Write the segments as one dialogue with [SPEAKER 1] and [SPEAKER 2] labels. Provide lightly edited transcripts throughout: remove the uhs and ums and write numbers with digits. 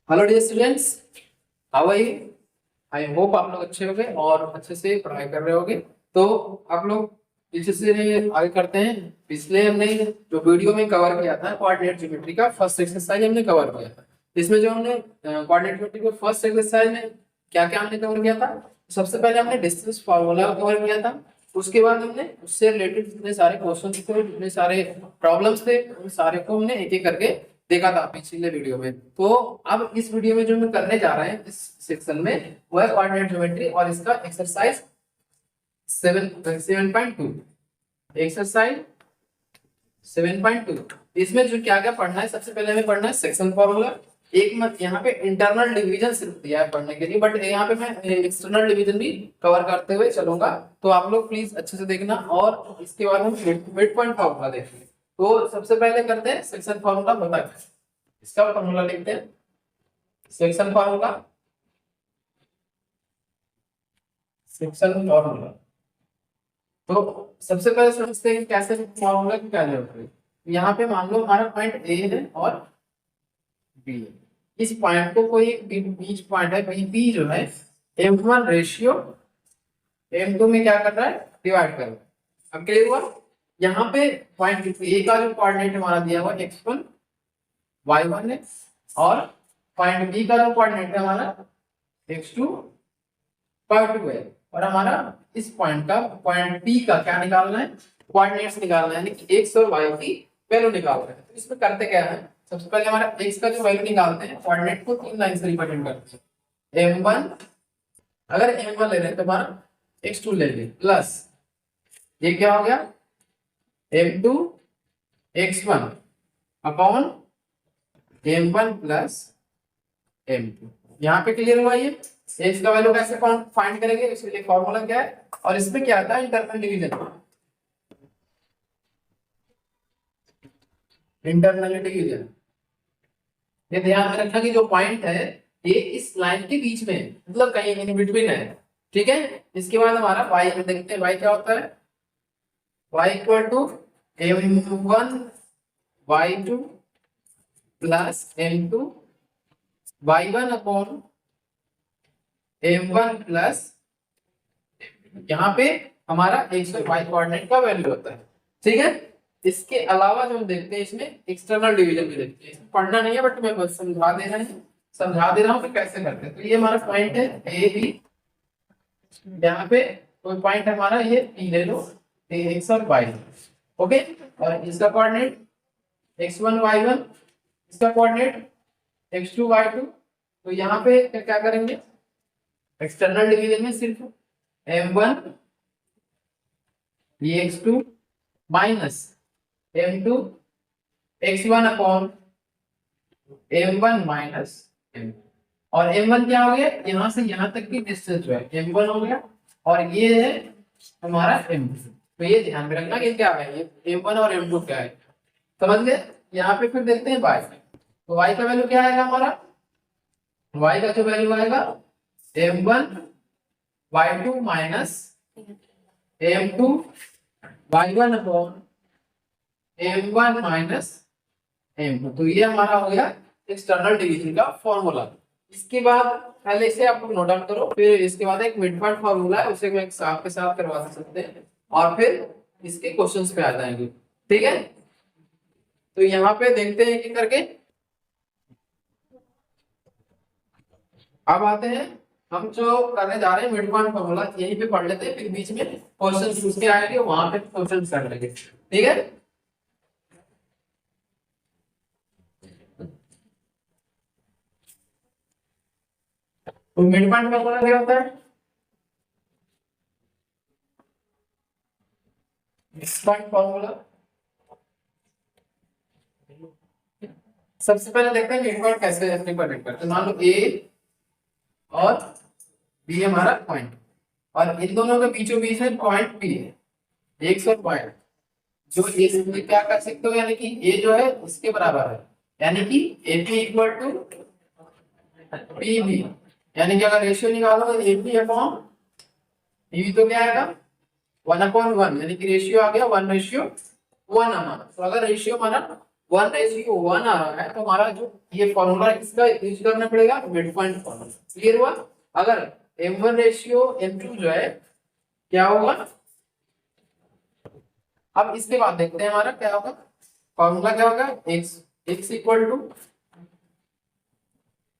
[SPEAKER 1] Hello dear students, how are you? I hope आप लोग अच्छे होंगे और अच्छे से पढ़ाई कर रहे होंगे। तो आप लोग पीछे से आगे करते हैं। पिछले हमने जो वीडियो में कवर किया था कोऑर्डिनेट ज्योमेट्री का फर्स्ट एक्सरसाइज हमने कवर किया था। इसमें जो हमने कोऑर्डिनेट ज्योमेट्री के फर्स्ट एक्सरसाइज में क्या क्या हमने कवर किया था? सबसे पहले हमने डिस्टेंस फार्मूला कवर किया था। उसके बाद हमने उससे रिलेटेड जितने सारे क्वेश्चन थे, जितने सारे प्रॉब्लम्स थे, उन सारे को हमने एक एक करके देखा था पिछले वीडियो में। तो अब इस वीडियो में जो हम करने जा रहे हैं इस सेक्शन में वो है कोऑर्डिनेट ज्योमेट्री और इसका एक्सरसाइज 7.2 एक्सरसाइज 7.2। इसमें जो क्या क्या पढ़ना है, सबसे पहले हमें पढ़ना है सेक्शन फॉर्मूला। एक मत यहाँ पे इंटरनल डिवीजन सिर्फ दिया है पढ़ने के लिए, बट यहाँ पे मैं एक्सटर्नल डिवीजन भी कवर करते हुए चलूंगा। तो आप लोग प्लीज अच्छे से देखना और इसके बाद हम मिड पॉइंट फॉर्मूला देखेंगे। तो सबसे पहले करते हैं सेक्शन फॉर्मूला पता है। इसका फॉर्मूला लिखते हैं, सेक्शन फॉर्मूला। सेक्शन फॉर्मूला तो सबसे पहले समझते हैं कि कैसे फॉर्मूला की क्या जरूरत है। यहाँ पे मान लो हमारा पॉइंट ए है और बी है। इस पॉइंट को कोई बीच पॉइंट है, बी जो है m1 रेशियो m2 में क्या कर रहा है, डिवाइड कर रहा है। अब क्लियर हुआ? यहाँ पे पॉइंट ए का जो कोऑर्डिनेट हमारा दिया हुआ x1 y1 है और पॉइंट बी का जो कोऑर्डिनेट है हमारा x2 y2 है। और हमारा इस पॉइंट का पॉइंट बी का क्या निकालना है, कोऑर्डिनेट्स निकालना है, यानी कि x और y की वैल्यू निकालना है। तो इसमें करते क्या है, सबसे पहले हमारा x का जो वैल्यू निकालते हैं, कोऑर्डिनेट को तीन लाइन से रिप्रेजेंट करते हैं। m1 अगर m1 ले रहे हैं तो हमारा x2 ले लेंगे प्लस ये क्या हो गया m2 x1 upon m1 plus m2। यहाँ पे क्लियर हुआ? ये x का वैल्यू कैसे फाइंड करेंगे, इसके लिए फॉर्मूला क्या है और इसमें क्या आता है, इंटरनल डिवीजन। इंटरनल डिवीजन ये ध्यान में रखना कि जो पॉइंट है ये इस लाइन के बीच में है, मतलब कहीं इन बिटवीन है। ठीक है, इसके बाद हमारा y देखते हैं, y क्या होता है, y equal to m1 y2 plus m2 y1 upon m1 plus यहाँ पे हमारा x और y कोऑर्डिनेट का वैल्यू होता है। ठीक है, इसके अलावा जो हम देखते हैं इसमें एक्सटर्नल डिवीजन भी देखते हैं। पढ़ना नहीं है बट मैं बस समझा दे रहा हूँ कि कैसे करते हैं। तो ये हमारा पॉइंट है ए बी, यहाँ पे कोई पॉइंट हमारा ये पी ले लो, x और y। ओके, और इसका कोऑर्डिनेट x1 y1, इसका कोऑर्डिनेट x2 y2। तो यहाँ पे क्या करेंगे, एक्सटर्नल डिवीजन में सिर्फ m1 ये x2 minus m2 x1 upon m1 minus m2। और m1 क्या हो गया, यहाँ से यहाँ तक की डिस्टेंस जो है m1 हो गया और ये है हमारा m2। तो ये ध्यान में रखना कि क्या है, ये m1 और m2 क्या है, समझ गए? यहाँ पे फिर देखते हैं y। तो y का वैल्यू क्या आएगा हमारा, y का जो वैल्यू आएगा m1 y2 minus m2 y1 upon m1 minus m2। तो ये हमारा हो गया एक्सटर्नल डिवीजन का फॉर्मूला। इसके बाद पहले इसे आप लोग नोट डाउन करो, फिर इसके बाद एक मिड पॉइंट फॉर्मूला है, उसे मैं आपके साथ करवा सकते हैं और फिर इसके क्वेश्चंस पे आ जाएंगे। ठीक है, तो यहाँ पे देखते हैं एक करके। अब आते हैं हम जो करने जा रहे हैं मिड पॉइंट फॉर्मूला, यहीं पे पढ़ लेते हैं, फिर बीच में क्वेश्चन पूछ के आएंगे, वहां पे क्वेश्चन कर लेंगे। ठीक है, तो मिड पॉइंट फॉर्मूला क्या होता है, मिड पॉइंट फॉर्मूला सबसे पहले देखते हैं मिड पॉइंट कैसे रिप्रेजेंट करते हैं। मान लो ए और बी हमारा पॉइंट और इन दोनों के बीचों बीच में पॉइंट बी है, एक्स और पॉइंट जो ये क्या कर सकते हो, यानी कि ए जो है इसके बराबर है, यानी कि A P equal to P B. यानी कि अगर रेशियो निकालोगे ए पी अपॉन बी तो क्या आएगा 1/1, यानी कि रेशियो आ गया 1:1 हमारा। तो अगर रेशियो हमारा 1:1 आ रहा है, तो हमारा जो ये फॉर्मूला इसका यूज करना पड़ेगा, मिड पॉइंट फॉर्मूला। क्लियर हुआ? अगर M1:M2 जो है क्या होगा, अब इसके बाद देखते हैं हमारा क्या होगा। फॉर्मूला क्या होगा, x equal to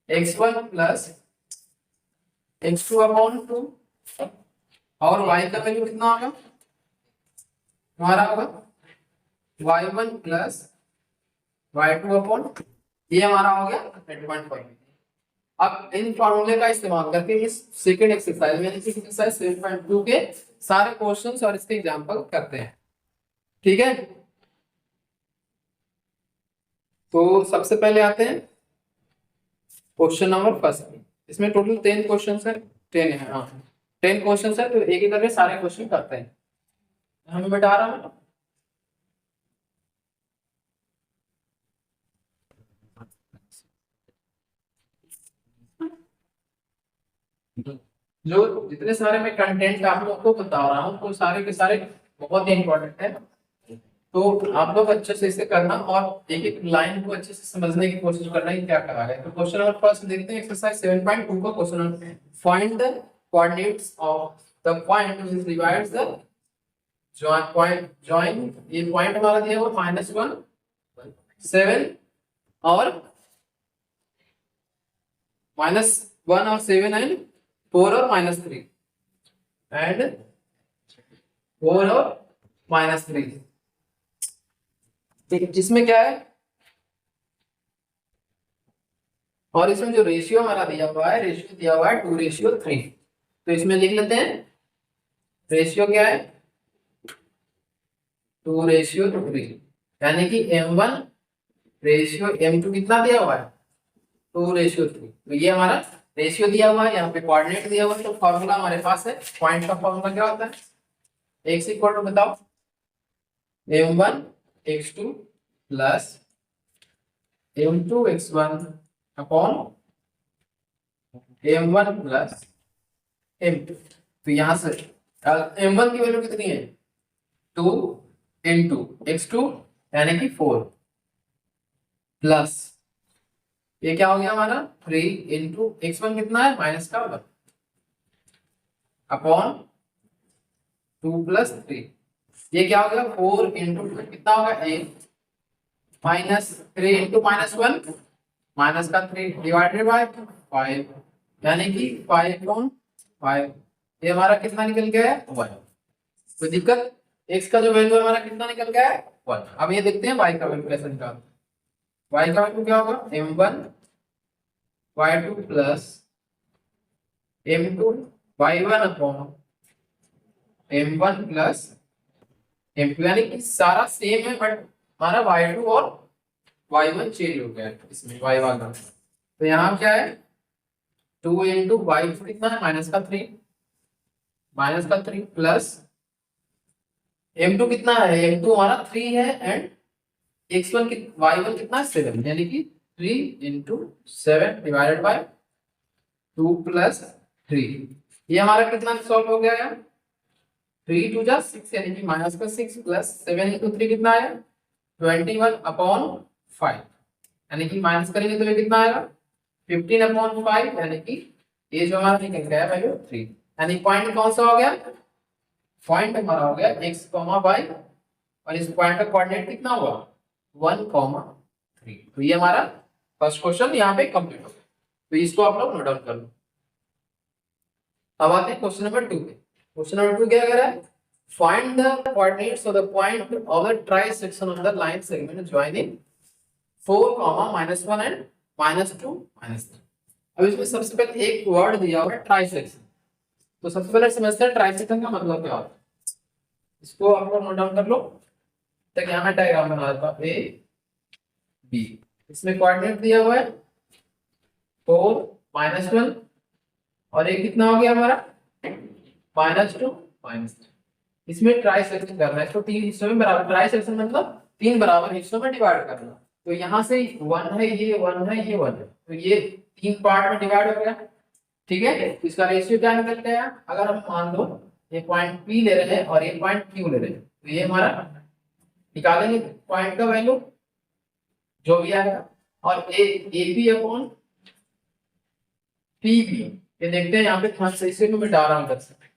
[SPEAKER 1] x1 plus x2 upon 2, और y का वैल्यू कितना होगा, हमारा होगा y1 प्लस y2 अपॉन, ये हमारा हो गया 8.5। अब इन फॉर्मूले का इस्तेमाल करके इस सेकंड एक्सरसाइज यानी कि एक्सरसाइज 7.2 के सारे क्वेश्चंस और इसके एग्जांपल करते हैं। ठीक है, तो सबसे पहले आते हैं क्वेश्चन नंबर फर्स्ट। इसमें टोटल 10 क्वेश्चंस है, 10 है, हाँ 10 क्वेश्चंस है, तो एक ही करके सारे क्वेश्चन करते हैं। हमें बता रहा हूं जो जितने सारे मैं कंटेंट आप लोगों को बता रहा हूँ, तो सारे के सारे बहुत ही इंपॉर्टेंट है, तो आप लोग अच्छे से इसे करना और एक एक लाइन को अच्छे से समझने की कोशिश करना है क्या कहा है। तो क्वेश्चन नंबर फर्स्ट देखते हैं, एक्सरसाइज 7.2 का question number, find the coordinates of the point which divides the join. ये पॉइंट हमारा दिया हुआ -1 7 और -1 और 7 एंड 4 और -3 एंड 4 और -3, जिसमें क्या है, और इसमें जो रेशियो हमारा दिया हुआ है, रेशियो दिया हुआ है 2:3। तो इसमें लिख लेते हैं रेशियो क्या है, 2:3, यानी कि M1 रेशियो M2 कितना दिया हुआ है, 2:3। तो ये हमारा रेशियो दिया हुआ है, यहाँ पे कोऑर्डिनेट दिया हुआ है, तो फॉर्मूला हमारे पास है, पॉइंट का फॉर्मूला क्या होता है, x इक्वल टू बताओ M1 x2 plus M2 x1 upon M1 plus M2। तो यहां से M1 की वैल्यू कितनी है, 2 इंटू x2 यानी कि 4 प्लस ये क्या हो गया हमारा 3 इंटू x1 कितना है माइनस का 1 अपॉन 2 प्लस 3, ये क्या हो गया 4 इंटू कितना होगा 8 माइनस 3 इंटू -1 माइनस का 3 डिवाइडेड बाय 5, यानी कि 5/5। ये हमारा कितना निकल गया है 1। कोई दिक्कत, x का जो वैल्यू हमारा कितना निकल गया है 1। अब ये देखते हैं y का वैल्यू कैसे निकालते हैं। y का वैल्यू क्या होगा M1 y2 plus M2 y1 upon M1 plus M2, यानी कि सारा सेम है बट हमारा y2 और y1 चेंज हो गया है इसमें y वाला। तो यहाँ क्या है 2 इंटू y2 कितना है माइनस का 3 प्लस M2 कितना है, M2 हमारा 3 है एंड x1 y1 कितना है 7, यानी कि 3 इंटू 7 डिवाइडेड बाय 2 प्लस 3। ये हमारा कितना सॉल्व हो गया यार, 3 2 जा 6, यानी कि माइनस का 6 प्लस 7 इंटू 3 कितना आया 21 अपॉन 5, यानी कि माइनस करेंगे तो ये कितना आएगा 15/5, यानी कि ये जो हमारा निकल गया वैल्यू 3। यानी पॉइंट कौन सा हो गया, पॉइंट हमारा हो गया x, y, और इस पॉइंट का कोऑर्डिनेट कितना हुआ 1,3। तो ये हमारा फर्स्ट क्वेश्चन यहाँ पे कंप्लीट हो गया, तो इसको आप लोग नोट डाउन कर लो। अब आते हैं क्वेश्चन नंबर 2 पे। क्वेश्चन नंबर 2 क्या कह रहा है, find the coordinates of the point of the trisection of the line segment joining 4, -1 and -2 -3। अब इसमें सबसे पहले एक वर्ड दिया हुआ है ट्राइसेक्शन, तो सबसे पहले समझते हैं ट्राइसेक्शन का मतलब क्या होता है। इसको आप लोग नोट डाउन कर लो, तक यहाँ डायग्राम बना देता हूं ए बी। इसमें कोऑर्डिनेट दिया हुआ है 4 -1 और एक कितना हो गया हमारा -2 -3। इसमें ट्राइसेक्शन करना है, तो 3 हिस्सों में बराबर, ट्राइसेक्शन मतलब 3 बराबर हिस्सों में डिवाइड करना। तो यहाँ से 1 है, ये 1 है, ये 1 है, तो ये 3 पार्ट में डिवाइड हो गया। ठीक है, तो इसका रेशियो क्या निकल गया, अगर हम मान लो ये पॉइंट P ले रहे हैं और ये पॉइंट Q ले रहे हैं, तो ये हमारा निकालेंगे पॉइंट का वैल्यू जो भी आएगा, और A B upon P B, ये देखते हैं यहाँ पे थोड़ा सही से मैं डाल रहा हूँ कर सकते,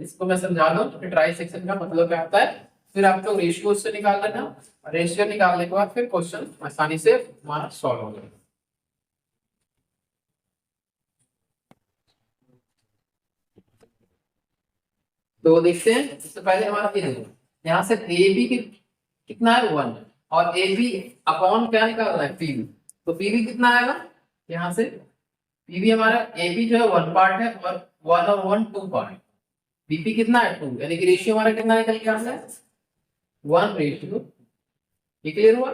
[SPEAKER 1] इसको मैं समझा दूं कि ट्राई सेक्शन का मतलब क्या होता है। फिर आपको रेशियो से निकाल लेना, रेशियो निकालने के बाद फिर क्वेश्चन आसानी से हमारा सॉल्व हो जाएगा। तो देखते हैं, सबसे पहले हमारा ये देखो, यहाँ से ए बी कितना है 1, और ए बी अपॉन क्या निकालना है पी बी, तो पी बी कितना आएगा यहाँ से, पी बी हमारा ए बी जो है 1 पार्ट है और 1 और 1 2 पार्ट, बीपी कितना है 2, यानी कि रेशियो हमारा कितना निकल के आ रहा है 1:2। ये क्लियर हुआ।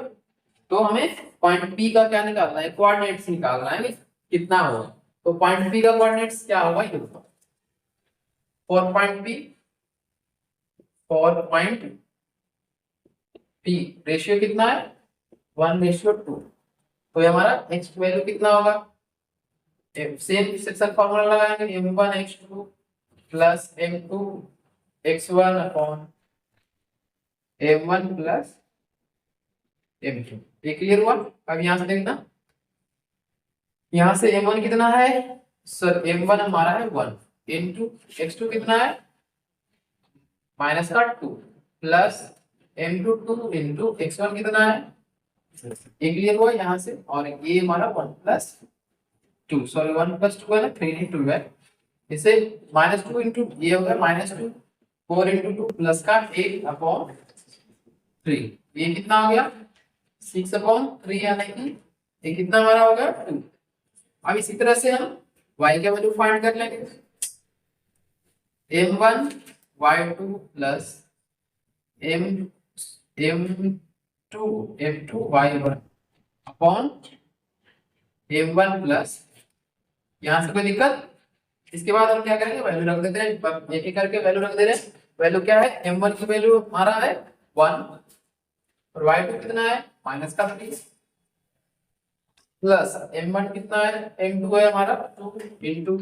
[SPEAKER 1] तो हमें पॉइंट पी का क्या निकालना है, कोऑर्डिनेट्स निकालना है कि कितना होगा। तो पॉइंट पी का कोऑर्डिनेट्स क्या होगा ये देखो, फॉर पॉइंट पी रेशियो कितना है 1:2। तो ये हमारा x की वैल्यू कितना होगा, सेम सेक्शन फार्मूला लगाएंगे, m1x2 plus m2x1 upon m1 plus m2। ये क्लियर हुआ। अब यहां से देखना, यहां से m1 कितना है सर, m1 हमारा है 1 इनटू x2 कितना है माइनस का 2 प्लस m2 2 इनटू x1 कितना है, ये क्लियर हुआ यहाँ से। और ये हमारा 1 प्लस 2, सॉरी 1 प्लस 2 है ना, 3 इंटू है, इसे माइनस 2 इंटू ये होगा -2 4 इंटू 2 प्लस का 8 अपॉन 3, ये कितना हो गया 6 अपॉन 3, यानी कि ये कितना हमारा होगा 2। अब इसी तरह से हम y का वैल्यू फाइंड कर लेंगे, m1 y2 plus m2 y1 upon m1 plus, यहाँ से कोई दिक्कत। इसके बाद हम क्या करेंगे, वैल्यू रख देते हैं, एक एक करके वैल्यू रख दे रहे हैं। वैल्यू क्या है, m1 की वैल्यू हमारा है 1 और y2 कितना है माइनस का 3 प्लस m1 कितना है m2 है हमारा 2 इंटू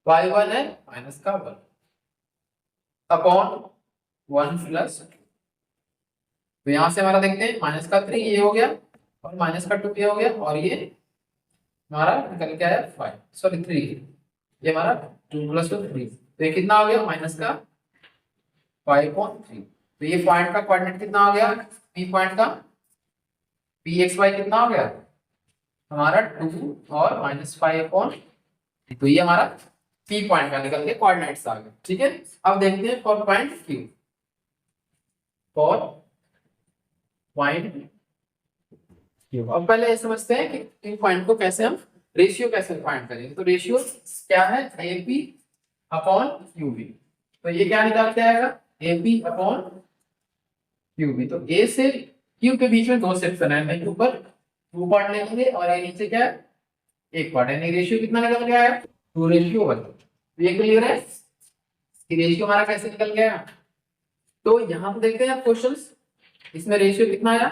[SPEAKER 1] y1 है माइनस का 1 अपॉन 1 प्लस 2। तो यहाँ से हमारा देखते हैं माइनस का 3 ये हो गया और माइनस का 2 ये हो गया, और ये हमारा निकल के आया 5 सॉरी 3, ये हमारा 2 प्लस 2 3, तो ये कितना हो गया माइनस का 5.3। तो ये पॉइंट का कोऑर्डिनेट कितना हो गया, पी पॉइंट का पी एक्स वाई कितना हो गया हमारा 2 और -5, तो ये हमारा पी पॉइंट का निकल के कोऑर्डिनेट्स आ गए। ठीक है, अब देखते हैं for point Q, for point Q. अब पहले ये समझते हैं कि क्यू पॉइंट को कैसे हम रेशियो कैसे फाइंड करेंगे। तो रेशियो क्या है, एपी अपॉन क्यूबी। तो ये क्या निकाल के आएगा, एपी अपॉन क्यूबी। तो ए से क्यू के बीच में 2 सेक्शन है, मैं ऊपर 2 पार्ट लेंगे और ये नीचे क्या है 1 पार्ट, यानी रेशियो कितना निकल गया है 2:1। तो ये क्लियर है कि रेशियो हमारा कैसे निकल गया। तो यहां पे देखते हैं क्वेश्चंस, इसमें रेशियो कितना आया,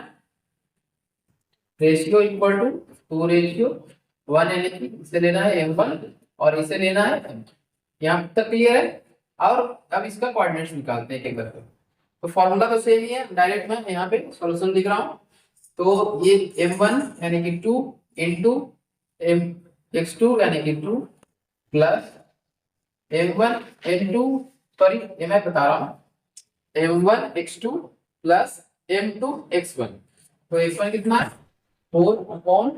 [SPEAKER 1] रेशियो इक्वल टू 2:1, यानी कि इसे लेना है m1 और इसे लेना है m2। यहाँ तक क्लियर है। और अब इसका कोऑर्डिनेट्स निकालते हैं एक बार। तो फॉर्मूला तो सेम ही है, डायरेक्ट मैं यहाँ पे सॉल्यूशन लिख रहा हूँ। तो ये m1 यानी कि 2 इंटू x2 यानी कि 2 प्लस m1 m2 सॉरी ये मैं बता रहा हूँ m1 x2 plus m2 x1। तो x1 कितना है 4 अपॉन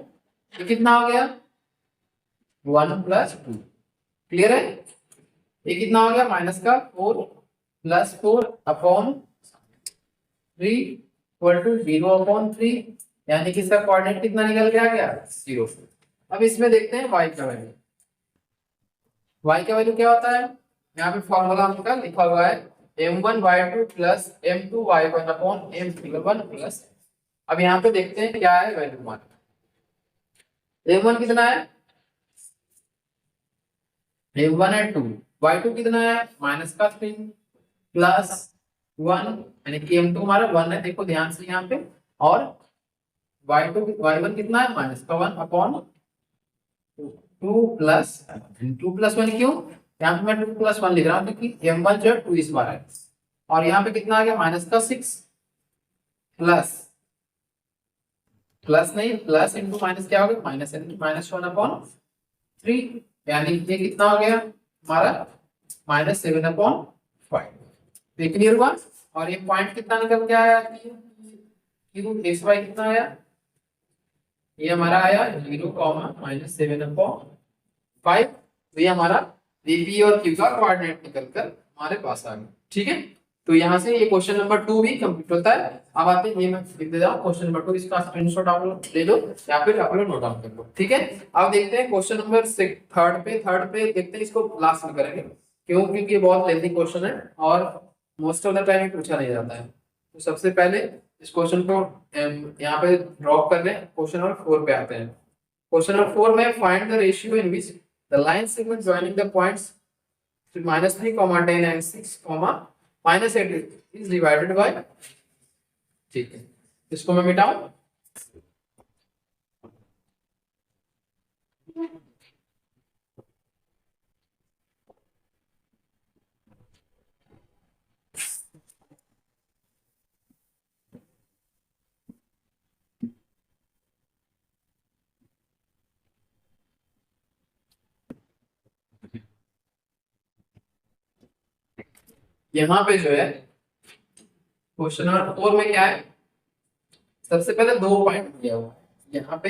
[SPEAKER 1] ये कितना हो गया 1 प्लस 2, क्लियर है। ये कितना हो गया माइनस का 4 plus 4 upon 3 equal to 0 upon 3, यानी कि इसका कोऑर्डिनेट कितना निकल के आ गया 0। अब इसमें देखते हैं y का वैल्यू। y का वैल्यू क्या होता है, यहाँ पे फॉर्मूला हमका लिखा हुआ है m1 y2 plus m2 y1 upon m1 plus. अब यहाँ पे देखते हैं क्या है वैल्यू हमारा, m1 कितना है m1 है 2, y2 कितना है माइनस का 3 प्लस 1, यानी कि m2 हमारा 1 है, देखो ध्यान से यहाँ पे, और y1 कितना है माइनस का 1 अपॉन 2 प्लस 1 क्यों, यहाँ पे मैं 2 प्लस 1 लिख रहा हूँ क्योंकि m1 जो है 2 इस बार है, और यहाँ पे कितना आ गया माइनस का 6 प्लस प्लस नहीं, प्लस इंटू माइनस क्या हो गया, माइनस इंटू माइनस 1/3, यानी ये कितना हो गया हमारा -7/5। ये क्लियर हुआ। और ये पॉइंट कितना निकल के आया, क्यू एक्स वाई कितना आया, ये हमारा आया 0, -7/5। तो ये हमारा बीपी और क्यू का कोऑर्डिनेट निकल कर हमारे पास आ गया। ठीक है, तो यहाँ से ये क्वेश्चन नंबर 2 भी कंप्लीट होता है। अब आते हैं, ये मैं लिख दे रहा हूँ क्वेश्चन नंबर 2, इसका स्क्रीनशॉट आप ले लो या फिर आप लोग नोट डाउन कर लो। ठीक है, अब देखते हैं क्वेश्चन नंबर 3 पे देखते हैं, इसको लास्ट में करेंगे क्यों, क्योंकि ये बहुत लेंथी क्वेश्चन है और मोस्ट ऑफ द टाइम पूछा नहीं जाता है। तो सबसे पहले इस क्वेश्चन को यहाँ पे ड्रॉप कर लें, क्वेश्चन नंबर 4 पे आते हैं। क्वेश्चन नंबर 4 में find the ratio in which the line segment joining the points -3, 10 and 6, -8 is divided by, ठीक है, इसको मैं मिटाऊं। यहाँ पे जो है क्वेश्चन नंबर 4 में क्या है, सबसे पहले 2 पॉइंट दिया हुआ है, यहाँ पे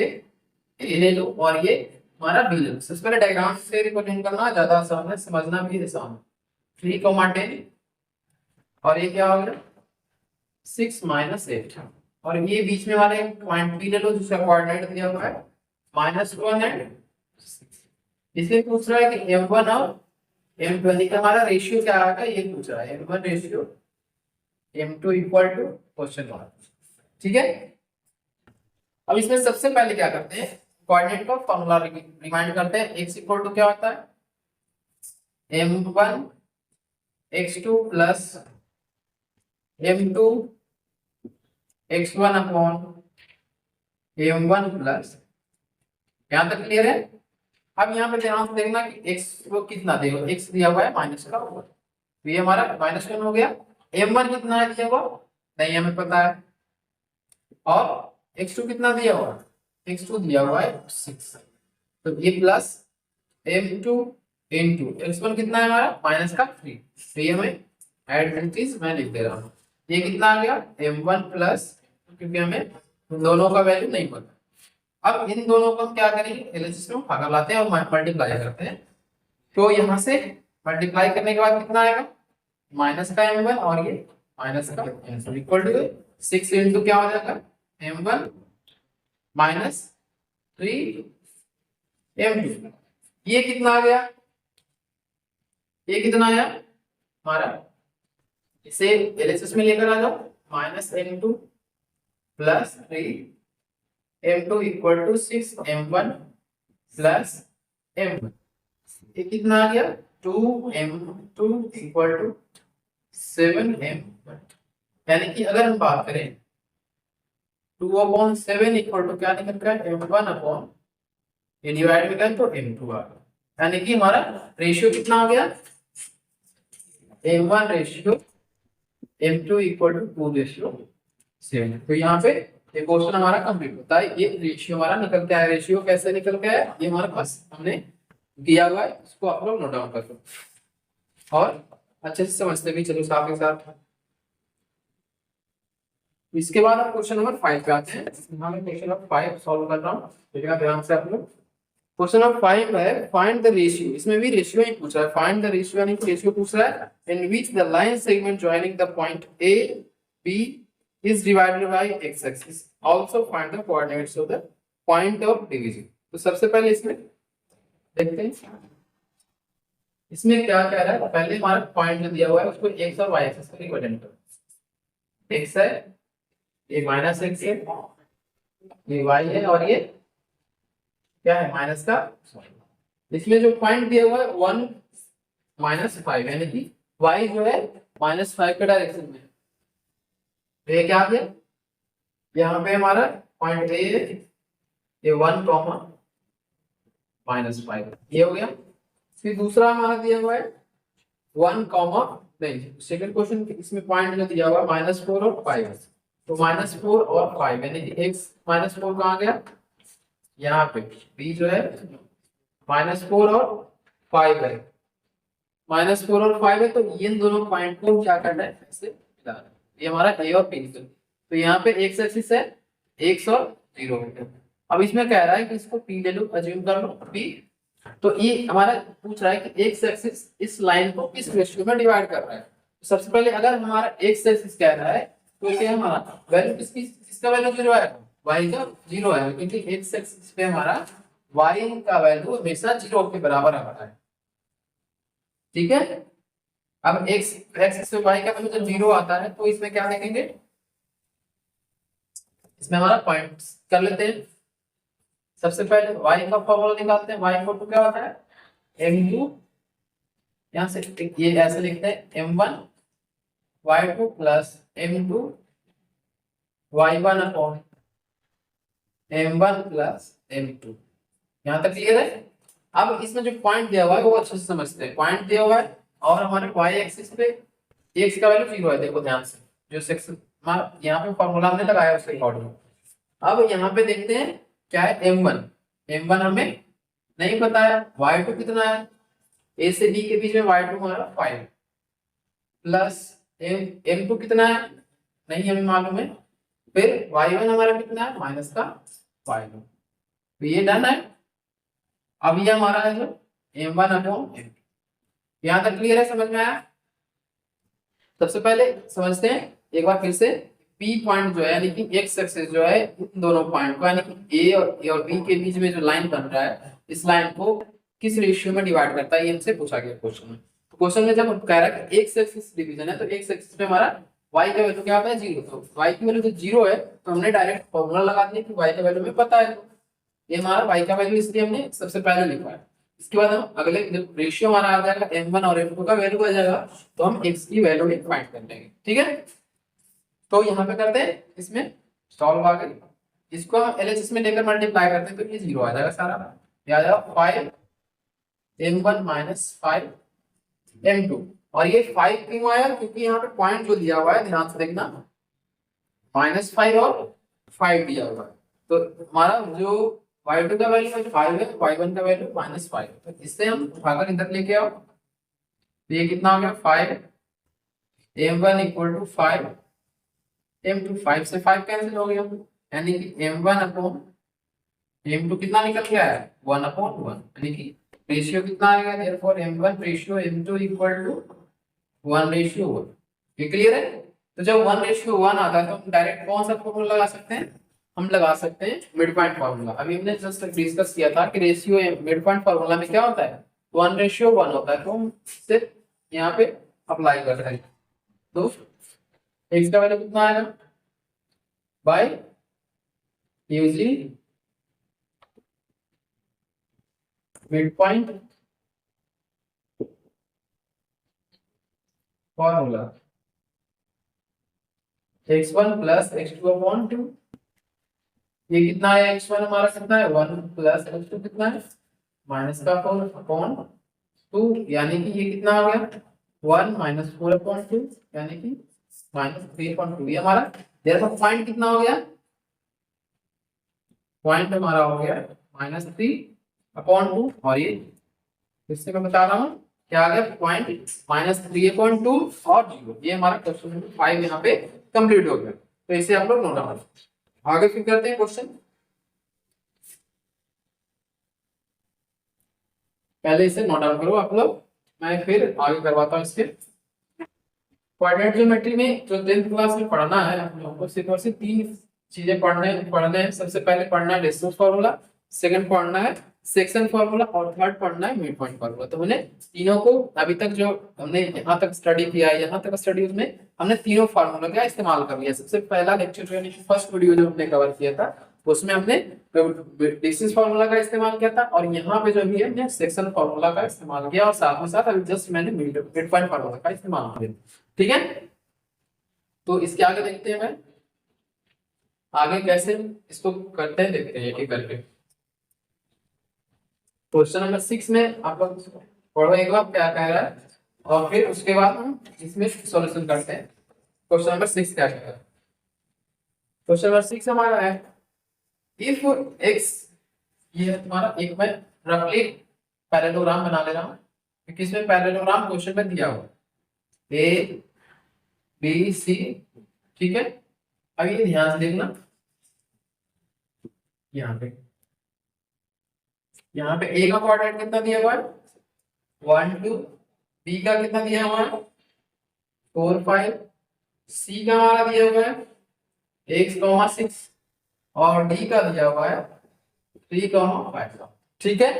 [SPEAKER 1] ए ले लो और ये हमारा बी ले लो। सबसे पहले डायग्राम से रिप्रेजेंट करना ज्यादा आसान है, समझना भी आसान है। 3, 10 और ये क्या हो गया 6 -8, और ये बीच में वाले पॉइंट बी ले लो जिसका कोऑर्डिनेट दिया हुआ है -1 एंड 6। इसलिए पूछ रहा है कि m1 और m20 का हमारा रेशियो क्या आएगा, ये पूछ रहा है m1 ratio m2 equal to question mark. ठीक है, अब इसमें सबसे पहले क्या करते हैं, कोऑर्डिनेट का फॉर्मूला रिमाइंड करते हैं। x इक्वल टू क्या होता है m1 x2 plus m2 x1 upon m1 plus, यहां तक क्लियर है। अब यहाँ पे ध्यान से देखना कि x को कितना देगा, x दिया हुआ है माइनस का ऊपर, तो ये हमारा -1 हो गया। m1 कितना है दिया हुआ नहीं हमें पता है, और x2 कितना दिया हुआ है, x2 दिया हुआ है 6, तो ये प्लस m2 into x1 कितना है हमारा -3, तो ये हमें एडवांटेज मैं लिख दे रहा हूँ। ये कितना आ गया m1 प्लस, क्योंकि हमें दोनों का वैल्यू नहीं पता। अब इन दोनों को हम क्या करेंगे, एलएचएस में भागा लाते हैं और मल्टीप्लाई करते हैं। तो यहाँ से मल्टीप्लाई करने के बाद कितना आएगा, माइनस का m1 और ये माइनस का m2 इक्वल टू 6 इंटू क्या हो जाएगा m1 -3 m2। ये कितना आ गया, ये कितना आया हमारा, इसे एलएचएस में लेकर आ जाओ, -m2 plus 3 m2 equal to 6 m1 plus m1। ये कितना आ गया 2m2 इक्वल टू 7m1। यानी कि अगर हम बात करें 2/7 इक्वल टू क्या निकल का m1 अपॉन, ये डिवाइड में करें तो m2 आ गया। यानी कि हमारा रेशियो कितना आ गया m1 ratio m2 equal to 2:7। तो यहाँ पे ये क्वेश्चन हमारा कंप्लीट होता है। ये रेशियो हमारा निकल के आया, रेशियो कैसे निकल के आया, ये हमारे पास हमने दिया हुआ है, इसको आप लोग नोट डाउन कर लो और अच्छे से समझते भी चलो साथ के साथ। इसके बाद हम क्वेश्चन नंबर 5 पे आते हैं। यहाँ मैं क्वेश्चन नंबर 5 सॉल्व कर रहा हूँ, देखिएगा ध्यान से आप लोग। क्वेश्चन नंबर 5 है फाइंड द रेशियो, इसमें भी रेशियो ही पूछ रहा है, फाइंड द रेशियो यानी कि रेशियो पूछ रहा है in which the line segment joining the point A B is divided by x axis, also find the coordinates of the point of division। तो सबसे पहले इसमें देखते हैं इसमें क्या कह रहा है, पहले हमारा पॉइंट जो दिया हुआ है उसको x और y एक्सिस पर रिप्रेजेंट करो। x है, ये -x है, ये y है और ये क्या है माइनस का। इसमें जो पॉइंट दिया हुआ है 1 -5, यानी कि y जो है -5 के डायरेक्शन में, तो ये क्या आ गया, यहाँ पे हमारा पॉइंट ए है, ये 1, -5 ये हो गया। फिर दूसरा हमारा दिया हुआ है 1, नहीं सेकंड क्वेश्चन इसमें पॉइंट जो दिया हुआ है -4 और 5, तो -4 और 5 यानी कि x -4 कहाँ गया, यहाँ पे b जो है -4 और 5 है, -4 और 5 है, तो इन दोनों पॉइंट को क्या करना है, ऐसे मिलाना है। ये हमारा a और b है। तो यहाँ पे x एक्सिस है, x और 0 है। अब इसमें कह रहा है कि इसको p ले लो, अज्यूम कर लो p। तो ये हमारा पूछ रहा है कि x एक्सिस इस लाइन को किस रेशियो में डिवाइड कर रहा है। तो सबसे पहले अगर हमारा x एक्सिस कह रहा है तो क्या हमारा वैल्यू किसका वैल्यू 0 है, y का 0 है, क्योंकि x एक्सिस पे हमारा y का वैल्यू हमेशा 0 के बराबर आता है। ठीक है, अब x एक्सिस पे y का वैल्यू जब 0 आता है तो इसमें क्या देखेंगे, इसमें हमारा पॉइंट कर लेते हैं। सबसे पहले y का फॉर्मूला निकालते हैं, y इक्वल टू क्या होता है m2, यहां से ये ऐसे लिखते हैं m1 y2 plus m2 y1 upon m1 plus m2। यहां तक क्लियर है। अब इसमें जो पॉइंट दिया हुआ है वो अच्छे से समझते हैं। पॉइंट दिया हुआ है और हमारे y एक्सिस पे x का वैल्यू 0 है, देखो ध्यान से, जो सेक्शन यहाँ पे फॉर्मूला हमने लगाया उसके अकॉर्डिंग। अब यहाँ पे देखते हैं क्या है m1, m1 हमें नहीं पता है, y2 कितना है, a से b के बीच में y2 हमारा 5 प्लस m2 कितना है नहीं हमें मालूम है, फिर y1 हमारा कितना है माइनस का 5। तो ये डन है। अब ये हमारा है जो m1 अपॉन m2। यहाँ तक क्लियर है, समझ में आया। सबसे पहले समझते हैं एक बार फिर से, P पॉइंट जो है यानी कि x एक्सिस जो है इन दोनों पॉइंट को यानी कि A और B के बीच में जो लाइन बन रहा है, इस लाइन को किस रेशियो में डिवाइड करता है, ये हमसे पूछा गया क्वेश्चन में। तो क्वेश्चन में जब कह रहा है कि x एक्सिस डिवीजन है तो x एक्सिस पे हमारा y का वैल्यू क्या होता है 0। तो y की वैल्यू तो 0 है तो हमने डायरेक्ट फॉर्मूला लगा दिया कि y का वैल्यू हमें पता है। तो ये हमारा y का वैल्यू इसलिए हमने सबसे पहले लिखा है। इसके बाद हम अगले जब रेशियो हमारा आ जाएगा m1 और m2 का वैल्यू आ जाएगा तो हम x की वैल्यू फाइंड कर लेंगे। ठीक है, तो यहाँ पे करते हैं, इसमें सॉल्व आ गई, इसको हम LHS में लेकर मल्टीप्लाई करते हैं तो ये 0 आ जाएगा सारा। ये आ जाएगा 5 m1 माइनस 5 m2। और ये 5 क्यों आया, क्योंकि यहाँ पे पॉइंट जो दिया हुआ है ध्यान से देखना, -5 और 5 दिया हुआ है। तो हमारा जो y2 का वैल्यू 5 है, y1 का वैल्यू -5। तो इससे हम उठाकर इधर लेके आओ तो ये कितना हो गया 5 m1 इक्वल टू 5 m2, 5 से 5 कैंसिल हो गया, यानी कि m1 अपॉन m2 कितना निकल गया है 1/1, यानी कि रेशियो कितना आएगा, therefore m1 ratio m2 equal to 1/1। ये क्लियर है। तो जब 1/1 आता है तो हम डायरेक्ट कौन सा फॉर्मूला लगा सकते हैं, हम लगा सकते हैं मिड पॉइंट फार्मूला। अभी हमने जस्ट डिस्कस किया था कि रेशियो मिड पॉइंट फार्मूला में क्या होता है 1/1 होता है, तो हम सिर्फ यहाँ पे अप्लाई कर रहे हैं। तो x का वैल्यू कितना आएगा by using mid point formula x1 plus x2 upon 2। ये कितना है x1 हमारा कितना है 1 प्लस x2 कितना है माइनस का 4 अपॉन 2, यानी कि ये कितना हो गया 1 माइनस 4 अपॉन 2 यानी कि -3.2। ये हमारा देखो पॉइंट कितना हो गया, पॉइंट हमारा हो गया -3/2। और ये इससे मैं बता रहा हूँ क्या आ गया पॉइंट -3/2 और 0। ये हमारा क्वेश्चन नंबर 5 यहाँ पे कंप्लीट हो गया। तो इसे आप लोग नोट डाउन, आगे फिर करते हैं क्वेश्चन। पहले इसे नोट डाउन करो आप लोग, मैं फिर आगे करवाता हूँ इसके। कोऑर्डिनेट ज्योमेट्री में जो 10th क्लास में पढ़ना है हम लोगों को सिर्फ और सिर्फ 3 चीजें पढ़ने हैं। सबसे पहले पढ़ना है डिस्टेंस फार्मूला, सेकंड पढ़ना है सेक्शन फार्मूला और थर्ड पढ़ना है मिड पॉइंट फार्मूला। तो हमने तीनों को अभी तक जो हमने यहाँ तक स्टडी किया है, यहाँ तक स्टडी उसमें हमने तीनों फार्मूला का इस्तेमाल कर लिया। सबसे पहला लेक्चर यानी फर्स्ट वीडियो जो हमने कवर किया था उसमें हमने डिस्टेंस फार्मूला का इस्तेमाल किया था और यहाँ पे जो भी है हमने सेक्शन फार्मूला का इस्तेमाल किया और साथ में साथ अभी जस्ट मैंने मिड पॉइंट फार्मूला का इस्तेमाल किया। ठीक है, तो इसके आगे देखते हैं, मैं आगे कैसे इसको करते हैं देखते हैं एक करके। क्वेश्चन नंबर 6 में आप लोग पढ़ो एक बार क्या कह रहा है और फिर उसके बाद हम इसमें सॉल्यूशन करते हैं। क्वेश्चन नंबर 6 क्या कह रहा है, क्वेश्चन नंबर 6 हमारा है इफ x, ये है तुम्हारा, एक मैं रफली पैरेललोग्राम बना ले रहा हूँ क्योंकि इसमें पैरेललोग्राम क्वेश्चन में दिया हुआ ए बी सी, ठीक है। अब ये ध्यान से देखना, यहाँ पे ए का कोऑर्डिनेट कितना दिया हुआ है 1 2, बी का कितना दिया हुआ है 4 5, सी का हमारा दिया हुआ है x 6 और डी का दिया हुआ है 3 5, ठीक है।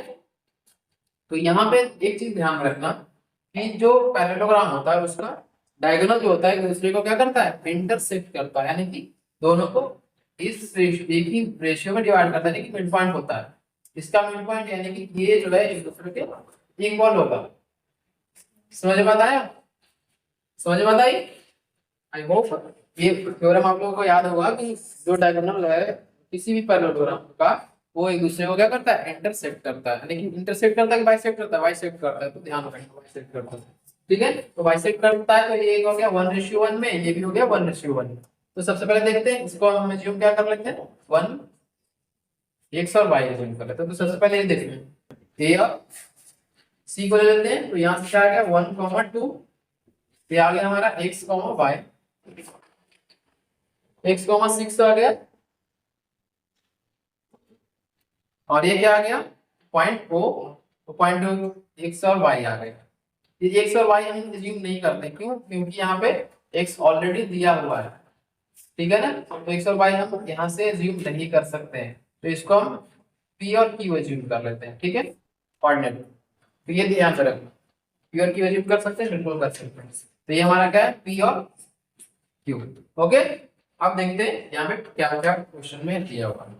[SPEAKER 1] तो यहाँ पे एक चीज ध्यान रखना कि जो पैरेललोग्राम होता है उसका डायगोनल जो होता है एक दूसरे को क्या करता है इंटरसेक्ट करता है, यानी कि दोनों को एक ही रेशियो में डिवाइड करता है, यानी कि मिड पॉइंट होता है। इसका मिड पॉइंट यानी कि ये जो है एक दूसरे के इक्वल होगा। समझ में आया? समझ में आई? आई होप ये थ्योरम आप लोगों को याद होगा कि जो डायगोनल है किसी भी पैरेललोग्राम का वो एक दूसरे को क्या करता है इंटरसेक्ट करता है, लेकिन इंटरसेक्ट करता है कि बाइसेक्ट करता है, बाइसेक्ट करता है, तो ध्यान रखना बाइसेक्ट करता है, ठीक है। तो बाइसेक्ट करता है तो ये हो गया 1:1 में, ये भी हो गया 1:1। तो सबसे पहले देखते हैं इसको हम एज्यूम क्या कर लेते हैं 1 x और y एज्यूम कर लेते हैं। तो सबसे पहले ये देखते हैं a और c को ले लेते हैं, तो यहाँ से क्या आ गया 1 2, ये आ गया हमारा x y, x 6 आ गया और ये क्या आ गया पॉइंट ओ, तो पॉइंट x और y आ गया। ये x और y हम एज्यूम नहीं करते, क्यों? क्योंकि यहाँ पे x ऑलरेडी दिया हुआ है, ठीक है ना। तो x और y हम यहाँ से एज्यूम नहीं कर सकते हैं, तो इसको हम p और q एज्यूम कर लेते हैं, ठीक है कोऑर्डिनेट। तो ये ध्यान से रखना, p और q एज्यूम कर सकते हैं, बिल्कुल कर सकते हैं। तो ये हमारा क्या है p और q, ओके। अब देखते हैं यहाँ पे क्या क्या क्वेश्चन में दिया हुआ है।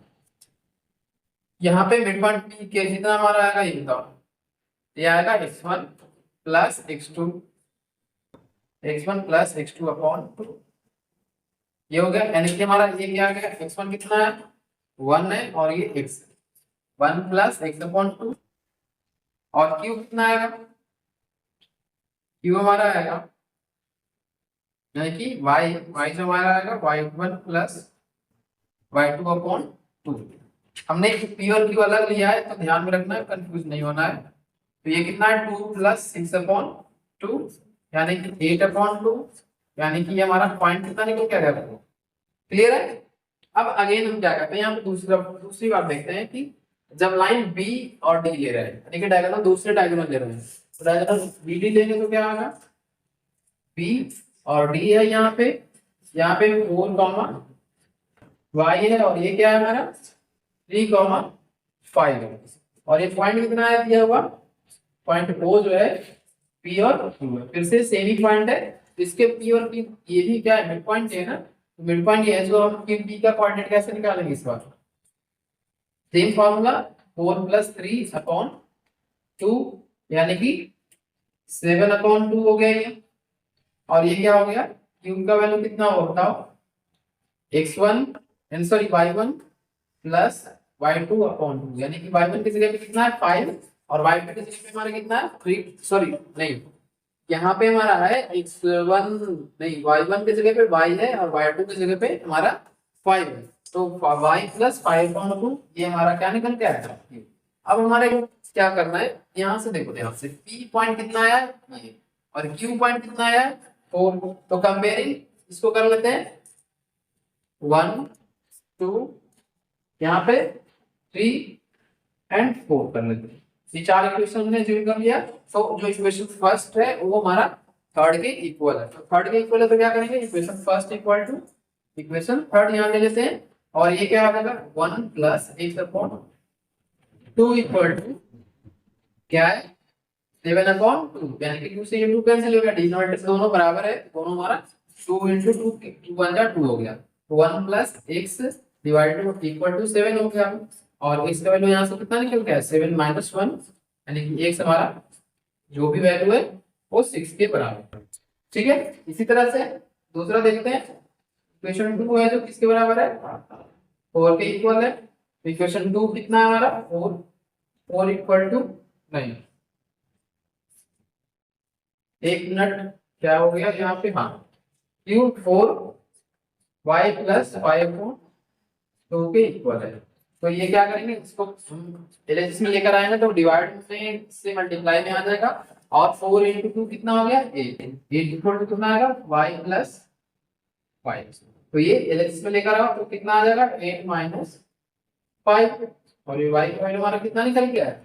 [SPEAKER 1] यहाँ पे मिड पॉइंट p के जितना हमारा आएगा ये बताओ, ये आएगा x1 plus x2, x1 plus x2 upon 2, ये हो गया। यानी कि हमारा ये क्या आ गया x1 कितना है 1 है और ये x 1 प्लस x अपॉन 2, और q कितना आएगा q हमारा आएगा यानी कि y जो हमारा आएगा y1 प्लस y2 अपॉन 2। हमने p और q अलग लिया है तो ध्यान में रखना है, कंफ्यूज नहीं होना है। तो ये कितना है 2 प्लस 6 अपॉन 2 यानी कि 8 अपॉन 2, यानी कि ये हमारा पॉइंट कितना निकल के आ गया, क्लियर है। अब अगेन हम क्या करते हैं यहाँ पे दूसरी बात देखते हैं कि जब लाइन बी और डी ले रहे हैं, यानी कि डायगोनल दूसरे डायगोनल ले रहे हैं, तो डायगोनल बी डी लेंगे तो क्या आएगा बी और डी है यहाँ पे 4 y है और ये क्या है हमारा 3 5 है, और ये पॉइंट कितना है दिया हुआ पॉइंट ओ जो है p और q है, फिर से सेम ही पॉइंट है। इसके p और q ये भी क्या है मिड पॉइंट है ना, तो मिड पॉइंट ये है, जो हम p का कोऑर्डिनेट कैसे निकालेंगे इस बार सेम फार्मूला 4 प्लस 3 अपॉन 2 यानी कि 7 अपॉन 2 हो गया ये, और ये क्या हो गया q का वैल्यू कितना होगा बताओ x1 sorry y1 plus y2 upon 2, यानी कि y1 की जगह पे कितना है 5 और y2 की जगह पे हमारा कितना है 3, सॉरी नहीं यहाँ पे हमारा है x1 नहीं y1 की जगह पे y है और y2 की जगह पे हमारा 5 है, तो y प्लस 5 अपॉन 2 ये हमारा क्या निकल के आएगा। अब हमारे क्या करना है यहाँ से देखो ध्यान से p पॉइंट कितना आया ये और q पॉइंट कितना आया 4, तो कंपेयरिंग इसको कर लेते हैं 1 2 यहाँ पे 3 एंड 4 कर लेते हैं। ये 4 इक्वेशन हमने एज्यूम कर लिया, तो जो इक्वेशन फर्स्ट है वो हमारा थर्ड के इक्वल है, तो थर्ड के इक्वल है तो क्या करेंगे equation first equal to equation third यहाँ ले लेते हैं, और ये क्या आ जाएगा 1 plus x upon 2 equal to क्या है 7 अपॉन 2, यानी कि 2 से ये 2 कैंसिल हो गया, डिनोमिनेटर दोनों बराबर है, दोनों हमारा 2 × 2 1 जा 2 हो गया, तो 1 plus x divided equal to 7 हो गया, और x का वैल्यू यहाँ से कितना निकल गया 7 माइनस 1, यानी कि x हमारा जो भी वैल्यू है वो 6 के बराबर है, ठीक है। इसी तरह से दूसरा देखते हैं इक्वेशन 2 है जो किसके बराबर है 4 के इक्वल है, तो इक्वेशन 2 कितना है हमारा 4 इक्वल टू नहीं एक मिनट क्या हो गया यहाँ पे हाँ q 4 y प्लस 5 को 2 के इक्वल है। तो ये क्या करेंगे, इसको LHS में लेकर आएंगे तो डिवाइड में से मल्टीप्लाई में आ जाएगा, और 4 into 2 कितना हो गया 8, 8 इक्वल टू कितना आएगा y प्लस 5। तो ये LHS में लेकर आओ तो कितना आ जाएगा 8 माइनस 5, और ये y का वैल्यू हमारा कितना निकल गया है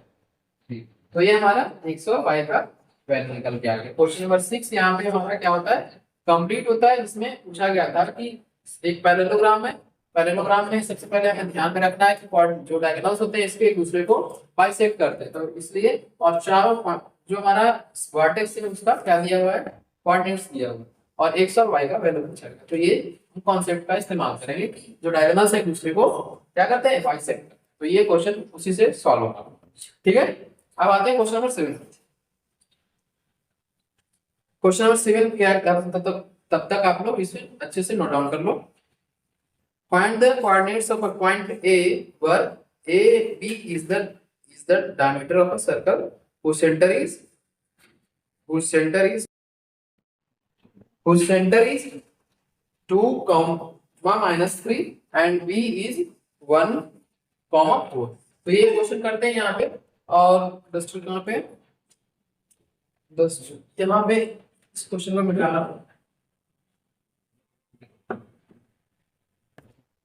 [SPEAKER 1] 3। तो ये हमारा x और y का वैल्यू निकल के आ गया। क्वेश्चन नंबर 6 यहाँ पे हमारा क्या होता है, कंप्लीट होता है। इसमें पूछा गया था कि एक पैरेललोग्राम है, पैरेललोग्राम में सबसे पहले हमें ध्यान में रखना है कि जो डायगोनल्स होते हैं इसके एक दूसरे को बाइसेक्ट करते हैं, तो इसलिए और चारों जो हमारा वर्टेक्स है उसका क्या दिया हुआ है कोऑर्डिनेट्स दिया हुआ है, और x और y का वैल्यू पूछा गया। तो ये कॉन्सेप्ट का इस्तेमाल करेंगे कि जो डायगोनल्स है एक दूसरे को क्या करते हैं बाइसेक्ट। तो ये क्वेश्चन उसी से सॉल्व होगा। ठीक है, अब आते हैं क्वेश्चन नंबर 7। क्वेश्चन नंबर 7 क्या तब तक आप लोग इसे अच्छे से नोट डाउन कर लो। Find the coordinates of a point A where AB is the diameter of a circle whose center is 2, minus 3 and B is 1, 4। तो ये क्वेश्चन करते हैं यहाँ पे, और डस्टर कहाँ पे यहाँ पे इस क्वेश्चन को मिटाना।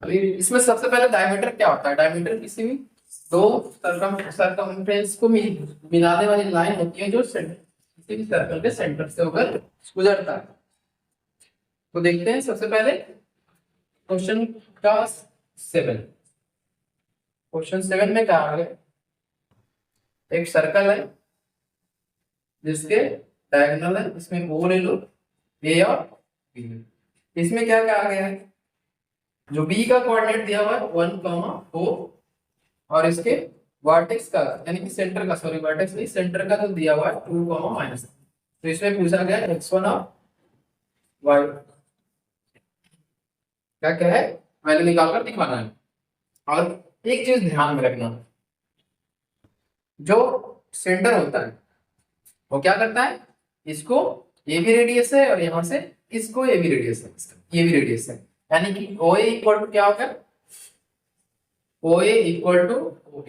[SPEAKER 1] अभी इसमें सबसे पहले डायमीटर क्या होता है, डायमीटर किसी भी दो सरकमफ्रेंस को मिलाने वाली लाइन होती है जो किसी भी सर्कल के सेंटर से होकर गुजरता है। तो देखते हैं सबसे पहले क्वेश्चन का 7। क्वेश्चन 7 में क्या है, एक सर्कल है जिसके डायगोनल है, इसमें ओ ले लो ए और बी। इसमें क्या कहा गया है, जो बी का कोऑर्डिनेट दिया हुआ है 1, 4, और इसके वर्टेक्स का यानी कि सेंटर का, सॉरी वर्टेक्स नहीं सेंटर का तो दिया हुआ है 2, -। तो इसमें पूछा गया x1 और y क्या है वैल्यू निकालकर दिखाना है। और एक चीज ध्यान में रखना, जो सेंटर होता है वो क्या करता है, इसको ये भी रेडियस है और यहां से इसको ये भी रेडियस है, ये भी रेडियस है, यानी कि OA इक्वल टू क्या होगा OA इक्वल टू OB,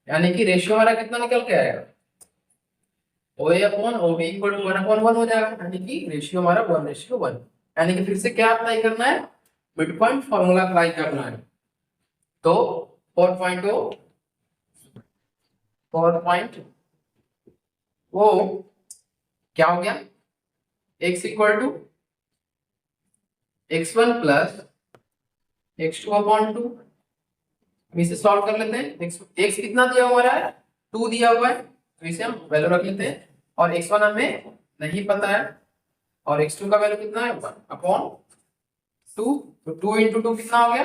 [SPEAKER 1] यानी कि रेशियो हमारा कितना निकल के आएगा OA upon OB equal to 1/1 हो जाएगा, यानी कि रेशियो हमारा 1:1। यानी कि फिर से क्या अप्लाई करना है, मिड पॉइंट फार्मूला अप्लाई करना है। तो 4.0 वो क्या हो गया, x equal to x1 plus x2/2। इसे सॉल्व कर लेते हैं। x कितना दिया हुआ है 2 दिया हुआ है, तो इसे हम वैल्यू रख लेते हैं, और x1 हमें नहीं पता है, और x2 का वैल्यू कितना है 1/2। तो 2 into 2 कितना हो गया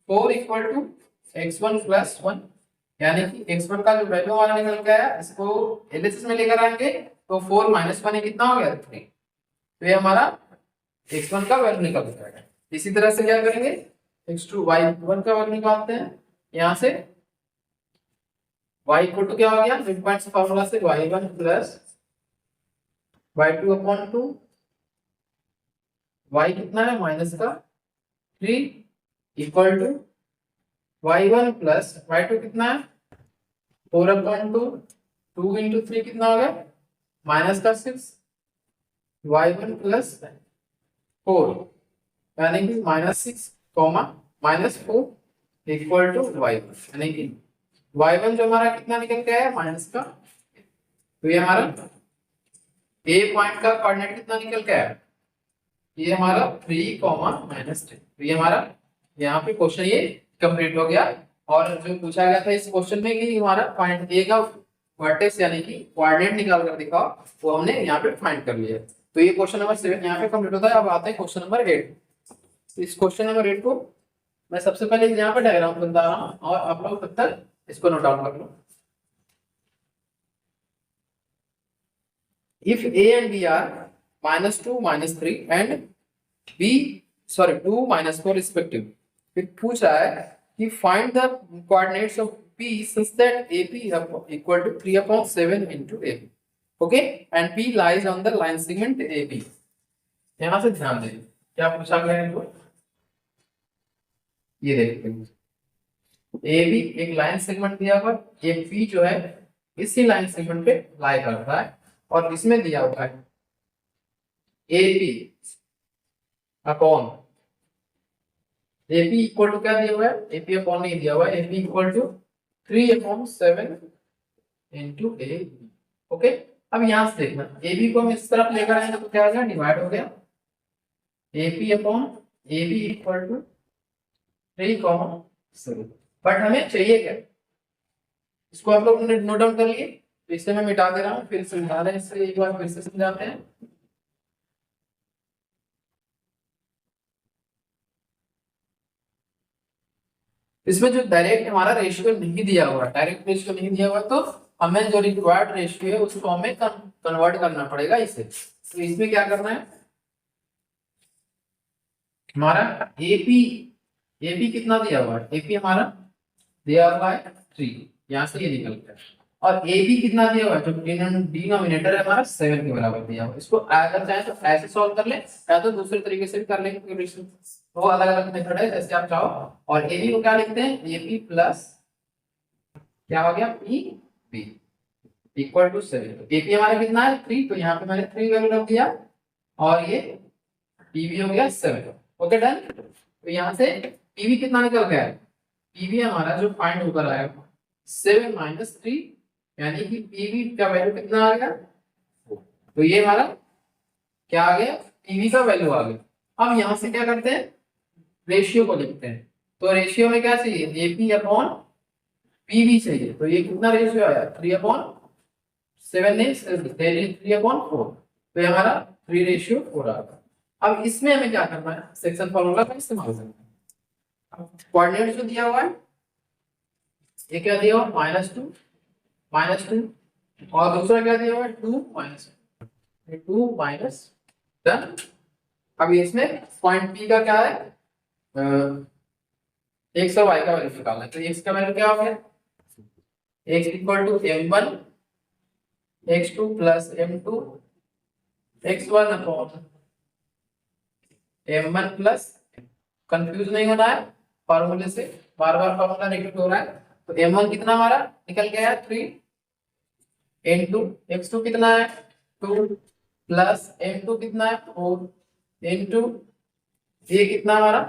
[SPEAKER 1] 4 इक्वल टू x1 प्लस 1, यानी कि x1 का जो वैल्यू हमारा निकल गया है इसको LHS में लेकर आएंगे तो 4 - 1 कितना हो गया 3। तो ये हमारा x1 का वैल्यू निकल जाएगा। इसी तरह से क्या करेंगे x2 y1 का वैल्यू निकालते हैं, यहां से y इक्वल टू क्या हो गया मिड पॉइंट से फार्मूला से y1 प्लस y2/2, y कितना है माइनस का 3 equal to y1 plus y2 कितना है 4/2, 2 into 3 कितना हो गया माइनस का 6, y1 प्लस 4 यानी कि -6, -4 इक्वल टू y1, यानी कि y1 जो हमारा कितना निकल गया है माइनस का। तो ये हमारा ए पॉइंट का कोऑर्डिनेट कितना निकल गया है, ये हमारा 3, -10। तो ये हमारा यहाँ पे क्वेश्चन ये कंप्लीट हो गया। और जो पूछा गया था इस क्वेश्चन में कि हमारा पॉइंट ए का वर्टेक्स यानी कि कोऑर्डिनेट निकाल कर दिखाओ, वो हमने यहाँ पे फाइंड कर लिया है। तो ये क्वेश्चन नंबर 7 यहाँ पे कंप्लीट होता है। अब आते हैं क्वेश्चन नंबर 8। तो इस क्वेश्चन नंबर 8 को मैं सबसे पहले यहाँ पे डायग्राम बता रहा हूँ और आप लोग तब तक इसको नोट डाउन कर लो। If A and B are -2, -3 and B 2 -4 respective, फिर पूछ रहा है कि find the coordinates of P such that AP equal to 3/7 into AB, okay, and P lies on the line segment AB। यहाँ से ध्यान दें क्या पूछा गया है, ये देखते हैं, ए बी एक लाइन सेगमेंट दिया हुआ, ये पी जो है इसी लाइन सेगमेंट पे लाई करता है, और इसमें दिया हुआ है A P upon, AP equal to क्या दिया हुआ है, एपी अपॉन नहीं दिया हुआ है, AP equal to 3/7 into A. Okay, अब यहां से देखना, एबी को हम इस तरफ लेकर आएंगे तो क्या हो गया, डिवाइड हो गया, AP upon AB equal to 3/7। But हमें चाहिए क्या, इसको आप लोग नोट डाउन कर लिए, तो इसे मैं मिटा दे रहा हूँ, फिर समझा रहे हैं, इससे एक बार फिर से समझाते हैं। इसमें जो डायरेक्ट हमारा रेशियो नहीं दिया हुआ, डायरेक्ट रेशियो नहीं दिया हुआ, तो हमें जो रिक्वायर्ड रेशियो है उसको हमें कन्वर्ट करना पड़ेगा इसे। तो इसमें क्या करना है, हमारा एपी, एपी कितना दिया हुआ है, एपी हमारा दिया हुआ है 3, यहां से ये निकल गया, और एबी कितना दिया हुआ है, जो डिनोमिनेटर है हमारा 7 के बराबर दिया हुआ है। इसको अगर चाहे तो ऐसे सॉल्व कर ले, या तो दूसरे तरीके से भी कर लेंगे, तो अलग अलग मेथड है जैसे आप चाहो। और एबी को क्या लिखते हैं, एपी प्लस क्या हो गया, P B equal to 7। AP हमारा कितना है 3, तो यहाँ पे मैंने 3 वैल्यू रख दिया, और ये पीवी हो गया 7। Okay done. तो यहाँ से पीवी कितना निकल गया है, पीवी हमारा जो फाइंड होकर आया 7 माइनस 3, यानी कि पीवी का वैल्यू कितना आ गया, तो ये हमारा क्या आ गया, पीवी का वैल्यू आ गया। अब यहाँ से क्या करते हैं, रेशियो को लिखते हैं, तो रेशियो में क्या चाहिए, एपी अपॉन पीवी चाहिए, तो ये कितना रेशियो आया 3/7 नहीं 3/4, तो ये हमारा 3/4 आ गया। अब इसमें हमें क्या करना है, सेक्शन फॉर्मूला का इस्तेमाल करना है। कोऑर्डिनेट जो दिया हुआ है, ये क्या दिया हुआ -2 और दूसरा क्या दिया हुआ है 2 माइनस डन। अब इसमें पॉइंट पी का क्या है, एक्स और वाई का वैल्यू निकालना है, तो एक्स का वैल्यू क्या हो गया, X equal to m1 x2 plus m2 x1 upon m1 plus, confuse नहीं होना है फॉर्मूले से, बार बार फॉर्मूला रिपीट हो रहा है। तो m1 कितना हमारा निकल गया है 3 इंटू x2 कितना है 2 प्लस m2 कितना है 4 इंटू ये कितना हमारा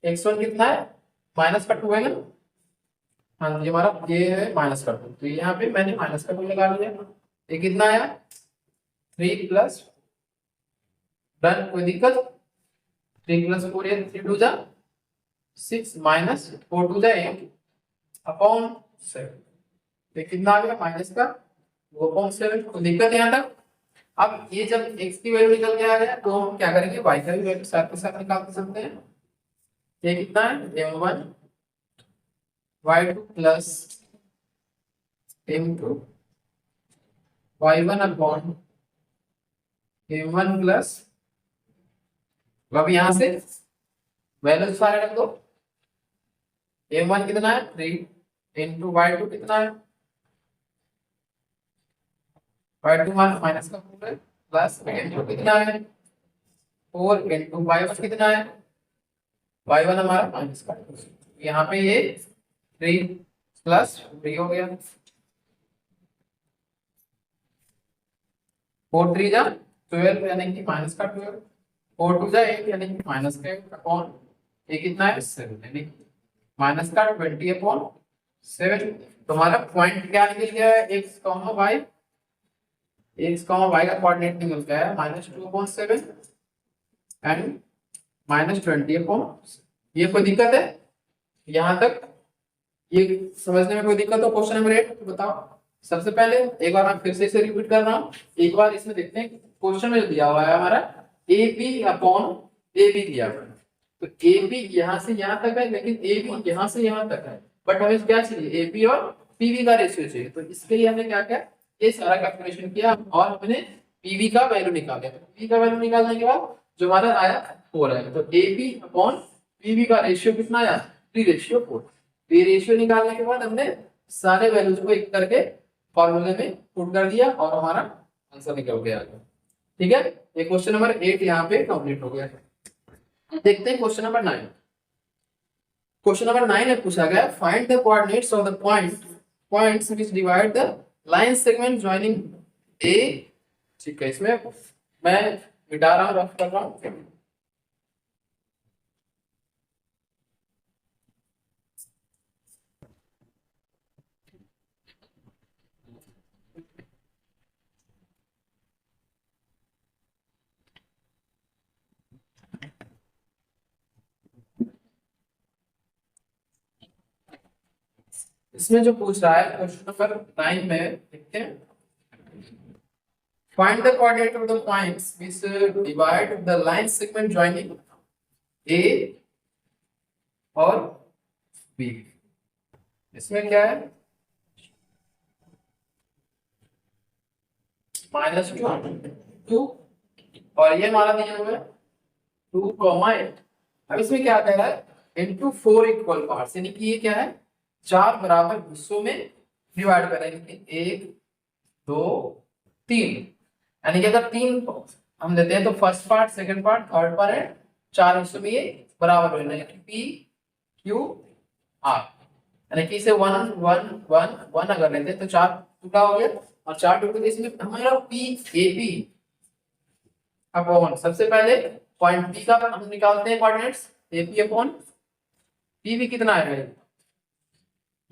[SPEAKER 1] x1 कितना है माइनस का 2 है ना, हाँ जी हमारा ये है माइनस का 2, तो यहाँ पे मैंने माइनस का 2 लगा लिया। ये कितना आया 3 प्लस डन, कोई दिक्कत, 3 प्लस 4 ये 3 2 जा 6 माइनस 4 2 जा 8 अपॉन 7, तो कितना आ गया माइनस का 2/7, कोई दिक्कत यहाँ तक। अब ये जब x की वैल्यू निकल के आ गया, तो हम क्या करेंगे y का भी वैल्यू साथ के साथ निकाल सकते हैं। ये कितना है m1 y2 plus m2 y1 upon m1 plus, अब यहां से वैल्यू सारे रख दो, m1 कितना है 3 इंटू y2 कितना है y2 माइनस का 4 है प्लस m2 कितना है 4 इंटू y1 कितना है y1 हमारा माइनस का, यहाँ पे ये 3 प्लस 3 हो गया, 4 3 जा 12 यानी कि माइनस का 12, 4 2 जा 8 यानी कि माइनस का 8 अपॉन ये कितना है 7 यानी माइनस का 20/7। तो हमारा पॉइंट क्या निकल गया है x, y, x, y का कोऑर्डिनेट निकल गया है -2/7 एंड -20/7। ये कोई दिक्कत है यहाँ तक, ये समझने में कोई दिक्कत हो क्वेश्चन नंबर 8 तो बताओ। सबसे पहले एक बार मैं फिर से इसे रिपीट कर रहा हूँ, एक बार इसमें देखते हैं क्वेश्चन में जो दिया हुआ है हमारा AB अपॉन AB दिया हुआ है, तो AB यहाँ से यहाँ तक है, लेकिन AB यहाँ से यहाँ तक है, बट हमें क्या चाहिए AB और PV का रेशियो चाहिए, तो इसके लिए हमने क्या किया, ये सारा कैलकुलेशन किया और हमने PV का वैल्यू निकाला। तो PV का वैल्यू निकालने के बाद जो हमारा आया 4 है, तो AB अपॉन PV का रेशियो कितना आया 3/4। तो ये रेशियो निकालने के बाद हमने सारे वैल्यूज को एक करके फॉर्मूले में पुट कर दिया और हमारा आंसर निकल गया। ठीक है, ये क्वेश्चन नंबर 8 यहाँ पे कंप्लीट हो गया। देखते हैं क्वेश्चन नंबर 9। क्वेश्चन नंबर 9 में पूछा गया find the coordinates of the points which divide the line segment joining A. ठीक है, इसमें मैं मिटा रहा हूँ, रफ कर रहा हूँ। इसमें जो पूछ रहा है क्वेश्चन नंबर 9 में देखते हैं, find the coordinate of the points which divide the line segment joining A और B। इसमें क्या है, -2 और ये हमारा दिया हुआ है 2,8। अब इसमें क्या कह रहा है, इनटू 4 इक्वल पार्ट्स, यानी कि ये क्या है, 4 बराबर हिस्सों में डिवाइड करेंगे, 1 2 3। यानी कि अगर 3 हम लेते हैं तो first part, second part, third part, 4 हिस्सों में ये बराबर होना है, P Q R। यानी कि इसे 1 1 1 1 अगर लेते हैं तो 4 टुकड़ा हो गया, और 4 टुकड़े इसमें हमारा P A P अपॉन, सबसे पहले पॉइंट P का हम निकालते हैं कोऑर्डिनेट्स, AP अपॉन P भी कितना है,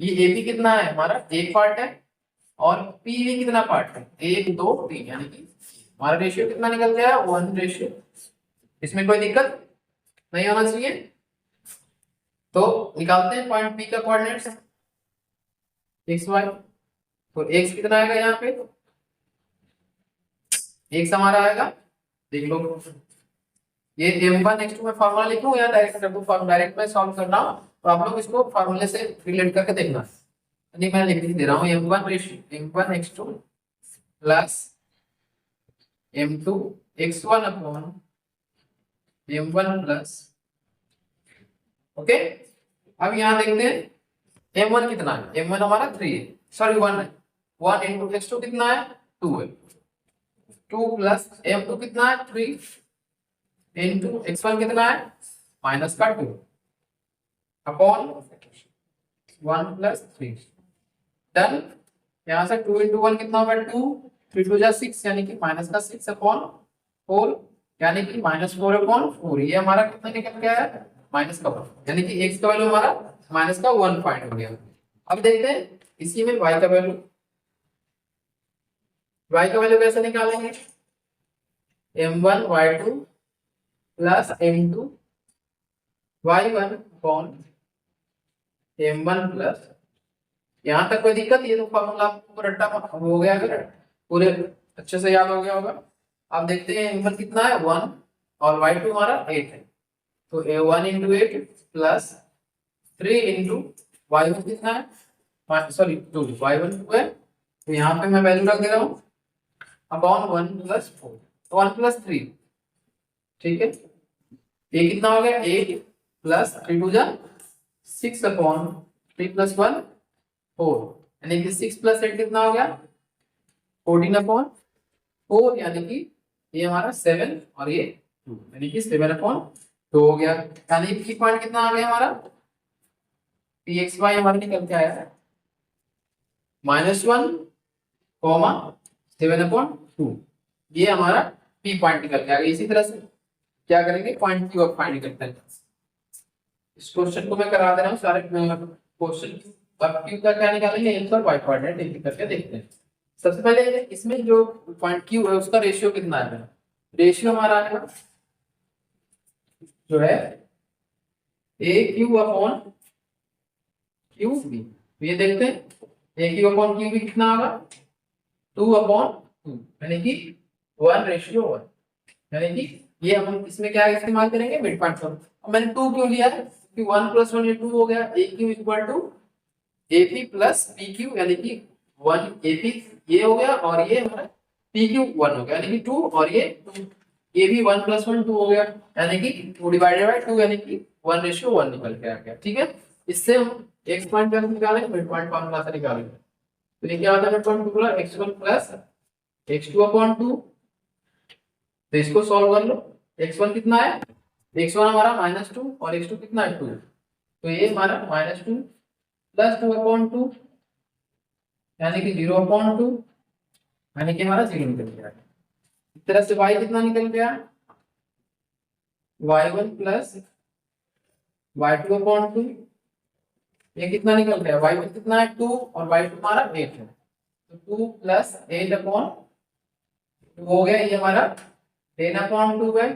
[SPEAKER 1] ये AP कितना है हमारा, एक पार्ट है, और P भी कितना पार्ट है, 1 2 3, यानी कि हमारा रेशियो कितना निकल गया, 1:। इसमें कोई दिक्कत नहीं होना चाहिए। तो निकालते हैं पॉइंट P का कोऑर्डिनेट्स x y। तो x कितना आएगा, यहाँ पे x हमारा आएगा, देख लो, ये m1 x2 में फार्मूला लिखूं या डायरेक्ट में सॉल्व करना, तो आप लोग इसको फार्मूले से रिलेट करके देखना। यानी मैं लिख दे रहा हूँ m1 x2 plus m2 x1 upon m1 plus, okay. अब यहाँ देखते हैं m1 कितना है, m1 हमारा 3 है, सॉरी 1 है, 1 इंटू x2 कितना है, 2 है, 2 प्लस m2 कितना है, 3 इंटू x1 कितना है, माइनस का 2 अपॉन 1 प्लस 3, डन। यहाँ से 2 इंटू 1 कितना होगा, 2, 3 2 जा 6, यानी कि माइनस का 6 अपॉन 4, यानी कि -4 अपॉन 4। ये हमारा कितना निकल गया है, माइनस का 1, यानी कि x का वैल्यू हमारा माइनस का 1 पॉइंट हो गया। अब देखते हैं इसी में y का वैल्यू, y का वैल्यू कैसे निकालेंगे, m1 y2 plus m2 y1 upon m1 plus, यहाँ तक कोई दिक्कत, ये तो फॉर्मूला आपको रट्टा हो गया, अगर पूरे अच्छे से याद हो गया होगा। अब देखते हैं m1 कितना है, 1, और y2 हमारा 8 है, तो 1 इंटू 8 प्लस 3 इंटू y1 कितना है, सॉरी 2, y1 2 है, तो यहाँ पे मैं वैल्यू रख दे रहा हूँ अपॉन 1 प्लस 4, तो 1 प्लस 3, ठीक है। ये कितना हो गया, 8 प्लस 3 2 जा 6 अपॉन 3 प्लस 1 4, यानी कि 6 प्लस 8 कितना हो गया, 14 अपॉन 4, यानी कि ये हमारा 7 और ये 2, यानी कि 7 अपॉन 2 हो गया। यानी कि पॉइंट कितना आ गया हमारा, pxy हमारा निकल के आया है -1, 7/2, ये हमारा p पॉइंट निकल के आएगा। इसी तरह से क्या करेंगे, पॉइंट q अब फाइंड करते हैं। इस क्वेश्चन को मैं करा दे रहा हूँ, सारे क्वेश्चन अब q का क्या निकालेंगे, x और y कोऑर्डिनेट एक करके देखते हैं। सबसे पहले इसमें जो पॉइंट q है उसका रेशियो कितना है, रेशियो हमारा आएगा जो है AQ अपॉन QB। ये देखते हैं AQ अपॉन QB कितना होगा, 2/2, यानी कि 1:1, यानी कि ये हम इसमें क्या इस्तेमाल करेंगे, मिड पॉइंट फॉर्म। अब मैंने 2 क्यों लिया है, क्योंकि 1 + 1 ये 2 हो गया, AQ equal to AP plus PQ, यानी कि 1 AP ये हो गया, और ये हमारा PQ 1 हो गया, यानी कि 2, और ये 2, ये भी 1 + 1 2 हो गया, यानी कि 2 डिवाइडेड बाय 2, यानी कि 1:1 निकल के आ गया, ठीक है। इससे हम x पॉइंट कैसे निकालेंगे, मिड पॉइंट फार्मूला से निकालेंगे। तो ये क्या होता है, mid point formula x1 plus x2/2, तो इसको सॉल्व कर लो। x1 कितना है, x1 हमारा -2 और x2 कितना है, 2, तो ये हमारा -2 + 2/2 यानी कि 0/2 यानी कि हमारा 0 निकल गया। इस तरह से y कितना निकल गया, y1 + y2/2। ये कितना निकल गया, y1 कितना है 2 और y2 हमारा 8 है, तो 2 + 8/2 हो गया। ये हमारा 10/2 है,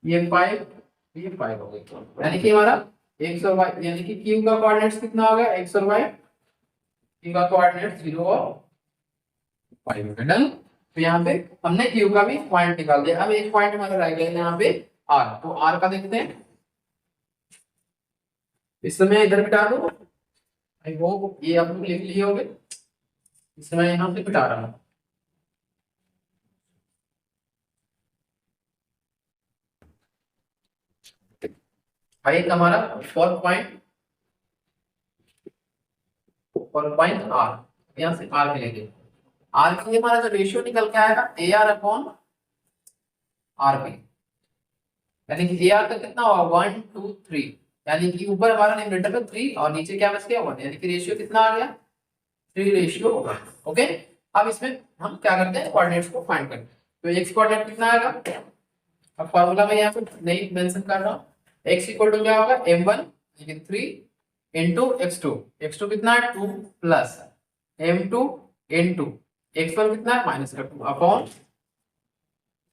[SPEAKER 1] ये 5, ये 5 हो गया। यानी कि हमारा x और y यानी कि q का कोऑर्डिनेट्स कितना हो गया, x और y, q का कोऑर्डिनेट 0 और 5 हो गया। डन। तो यहाँ पे हमने q का भी पॉइंट निकाल दिया। अब एक पॉइंट हमारा रह गया यहाँ पे r, तो r का देखते हैं। इस समय इधर बिठा दो, आई होप ये आप लोग लिख लिए होंगे। इस समय यहाँ पे बिठा रहा हूँ। भाई हमारा 4 पॉइंट r, यहाँ से r मिलेंगे। r के लिए हमारा जो रेशियो निकल के आएगा AR/RB, यानी कि AR का कितना होगा 1 2 3, यानी कि ऊपर हमारा न्यूमरेटर में 3 और नीचे क्या बच गया 1, यानी कि रेशियो कितना आ गया 3 रेशियो होगा। ओके, अब इसमें हम क्या करते हैं, कोऑर्डिनेट्स को फाइंड करते हैं। तो x कोऑर्डिनेट कितना आएगा, अब फार्मूला में यहाँ पे नहीं मेंशन कर रहा हूँ। x इक्वल टू क्या होगा m1 लेकिन 3 इंटू x2, x2 कितना है 2 प्लस m2 इंटू x1 कितना है -2 अपॉन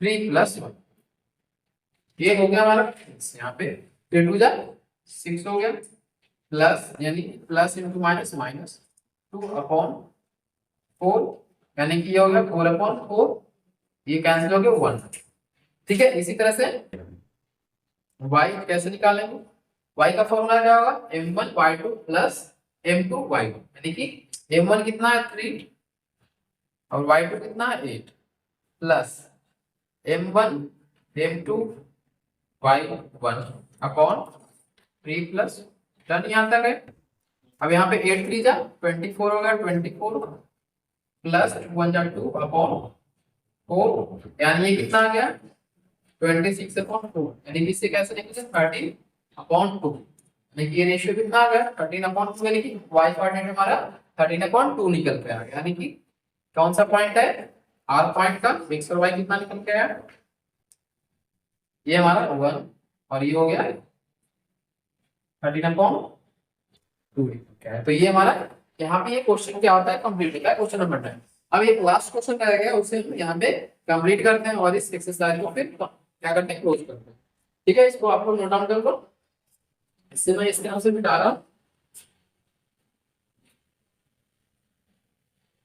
[SPEAKER 1] 3 + 1। ये हो गया हमारा यहाँ पे 3 2 जा 6 हो गया, प्लस यानी प्लस इंटू माइनस -2/4, यानी कि ये हो गया 4/4, ये कैंसिल हो गया 1। ठीक है, इसी तरह से y कैसे निकालेंगे, y का फॉर्मूला क्या होगा m1y2 + m2y1, यानी कि m1 कितना है 3 और y2 कितना है 8 plus m1 m2 y1 upon 3 + done, यहाँ तक है। अब यहाँ पे 8 3 जा 24 हो गया, 24 प्लस 1 जा 2/4, यानी ये कितना आ गया 26/2, यानी कि इससे कैसे लिखेंगे 13/2, यानी कि ये रेशियो कितना आ गया 13/2, यानी कि y कोऑर्डिनेट हमारा 13/2 निकल के आ गया। यानी कि कौन सा पॉइंट है, r पॉइंट का x और y कितना निकल के आया, ये हमारा 1 और ये हो गया 13/2 क्या है। तो ये हमारा यहाँ पे ये क्वेश्चन क्या होता है, कंप्लीट होता है क्वेश्चन नंबर 10। अब एक लास्ट क्वेश्चन रह गया, उसे हम यहाँ पे कंप्लीट करते हैं और इस एक्सरसाइज को फिर क्या करते हैं, क्लोज करते हैं। ठीक है, इसको आप लोग नोट डाउन कर लो। इससे मैं इस तरह से मिटा रहा हूँ।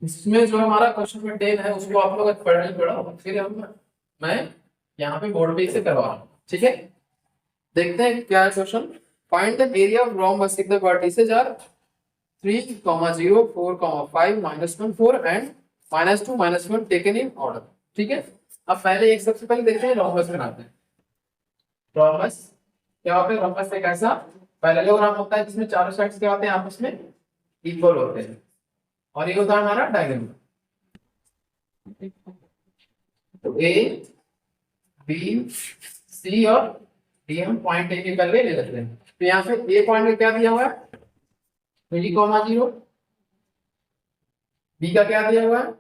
[SPEAKER 1] इसमें जो हमारा क्वेश्चन नंबर 10 है उसको आप लोग पढ़ने पड़ा, फिर मैं यहाँ पे बोर्ड पे इसे करवा रहा हूँ। ठीक है, देखते हैं क्या है question. Find the area of rhombus if the vertices are 3, 0, 4, 5, -1, 4 and -2, -1 taken in order। ठीक है, अब पहले एक सबसे पहले देखते हैं rhombus बनाते हैं। rhombus क्या होता है, rhombus एक ऐसा पैरेललोग्राम होता है जिसमें चारों साइड्स क्या होते हैं आपस में इक्वल होते हैं, और ये होता है हमारा डायगोनल। तो ए बी सी और डी हम पॉइंट ए के करके ले लेते हैं। तो यहाँ पे ए पॉइंट का क्या दिया हुआ है 3,0, बी का क्या दिया हुआ है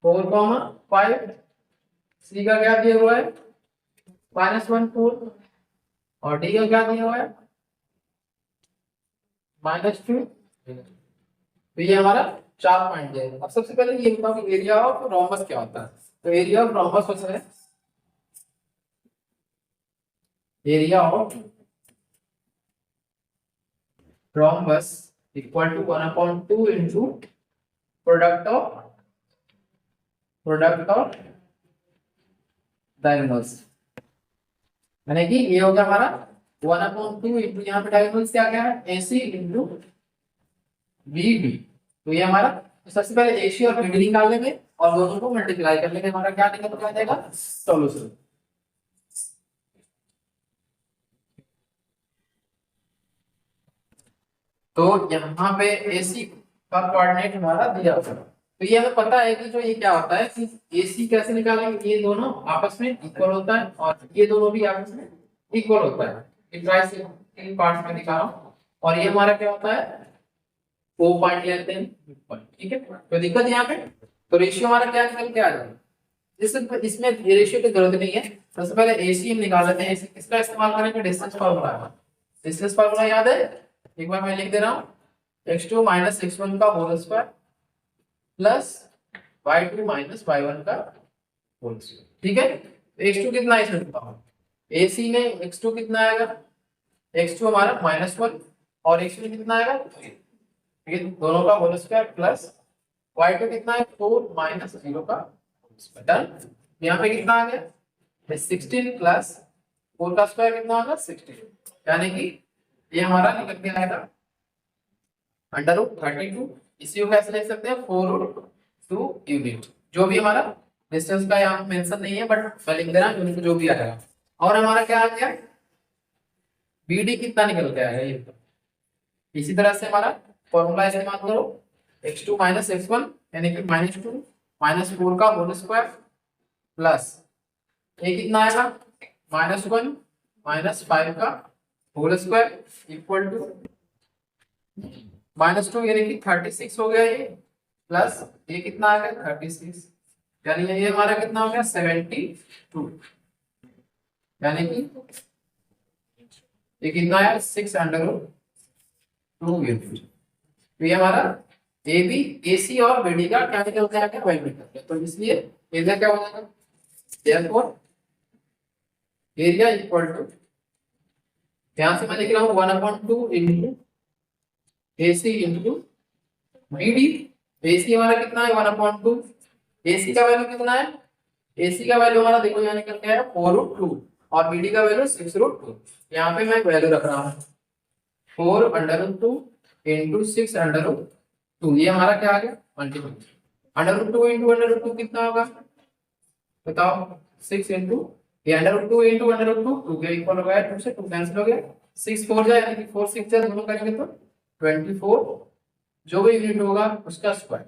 [SPEAKER 1] 4,5, सी का क्या दिया हुआ है -1 4 और डी का क्या दिया हुआ है -2। तो ये हमारा 4 पॉइंट है। अब सबसे पहले ये बताओ कि एरिया ऑफ रोम्बस क्या होता है। तो एरिया ऑफ रोम्बस होता है area of rhombus equal to 1/2 into product of diagonals, यानी कि ये होगा हमारा 1/2 इंटू यहाँ पे डायगोनल्स क्या क्या है AC इंटू BD। तो ये हमारा तो सबसे पहले AC और BD निकाल लेंगे और दोनों को मल्टीप्लाई कर लेंगे, हमारा क्या निकल के आ जाएगा सॉल्यूशन। तो यहाँ पे AC का कोऑर्डिनेट हमारा दिया हुआ है, तो ये हमें पता है कि जो ये क्या होता है कि AC कैसे निकालेंगे, ये दोनों आपस में इक्वल होता है और ये दोनों भी आपस में इक्वल होता है। तीन पार्ट्स में दिखा रहा हूँ। और ये हमारा क्या होता है, 4 पॉइंट लेते हैं, ठीक है। तो दिक्कत यहाँ पे, तो रेशियो हमारा क्या निकल के आ जाएगा, इसमें रेशियो की जरूरत नहीं है। सबसे पहले एसी हम निकाल लेते हैं। इसका इस्तेमाल करेंगे डिस्टेंस फार्मूला। डिस्टेंस फार्मूला याद है, एक बार मैं लिख दे रहा हूँ, x2 माइनस x1 का whole square plus y2 minus y1 का होल स्क्वायर, ठीक है। तो x2 कितना है इसमें बताओ, AC में x2 कितना आएगा, x2 हमारा -1 और x1 कितना आएगा, ये दोनों का होल स्क्वायर प्लस y2 कितना है 4 माइनस 0 का होल स्क्वायर। डन। यहाँ पे कितना आ गया 16 प्लस 4 का स्क्वायर कितना होगा 16, यानी कि ये हमारा निकल के आएगा √32। इसी को कैसे लिख सकते हैं 4√2 यूनिट। जो भी हमारा डिस्टेंस का यहाँ मेंशन नहीं है, बट मैं लिख दे रहा हूँ यूनिट जो भी आएगा। और हमारा क्या आ गया BD कितना निकल के आएगा ये। इसी तरह से हमारा फॉर्मूला इस्तेमाल करो, x2 माइनस x1 यानी कि -2 माइनस 4 का होल स्क्वायर प्लस ये कितना आएगा -1 माइनस 5 का होल स्क्वायर इक्वल टू -2 यानी कि 36 हो गया ये, प्लस ये कितना आ गया 36, यानी ये हमारा कितना हो गया 72, यानी कि ये कितना है 6√2 यूनिट। तो ये हमारा AB AC और BD का क्या निकलता है वही निकलता है। तो इसलिए एरिया क्या हो जाएगा, therefore एरिया इक्वल टू, यहां से मैं लिख रहा हूँ 1/2 into AC into BD। AC हमारा कितना है 1/2, AC का वैल्यू कितना है, AC का वैल्यू हमारा देखो यहाँ निकल के आया 4√2 और BD का वैल्यू 6√2। यहाँ पे मैं वैल्यू रख रहा हूँ 4√2 इंटू 6√2, ये हमारा क्या आ गया मल्टीप्लाई √2 इंटू √2 कितना होगा बताओ 6 इंटू ये √2 इंटू √2 2 के इक्वल हो गया, 2 से 2 कैंसिल हो गया, 6 4 जाए यानी कि 4 6 जाए दोनों करेंगे तो 24 जो भी यूनिट होगा उसका स्क्वायर,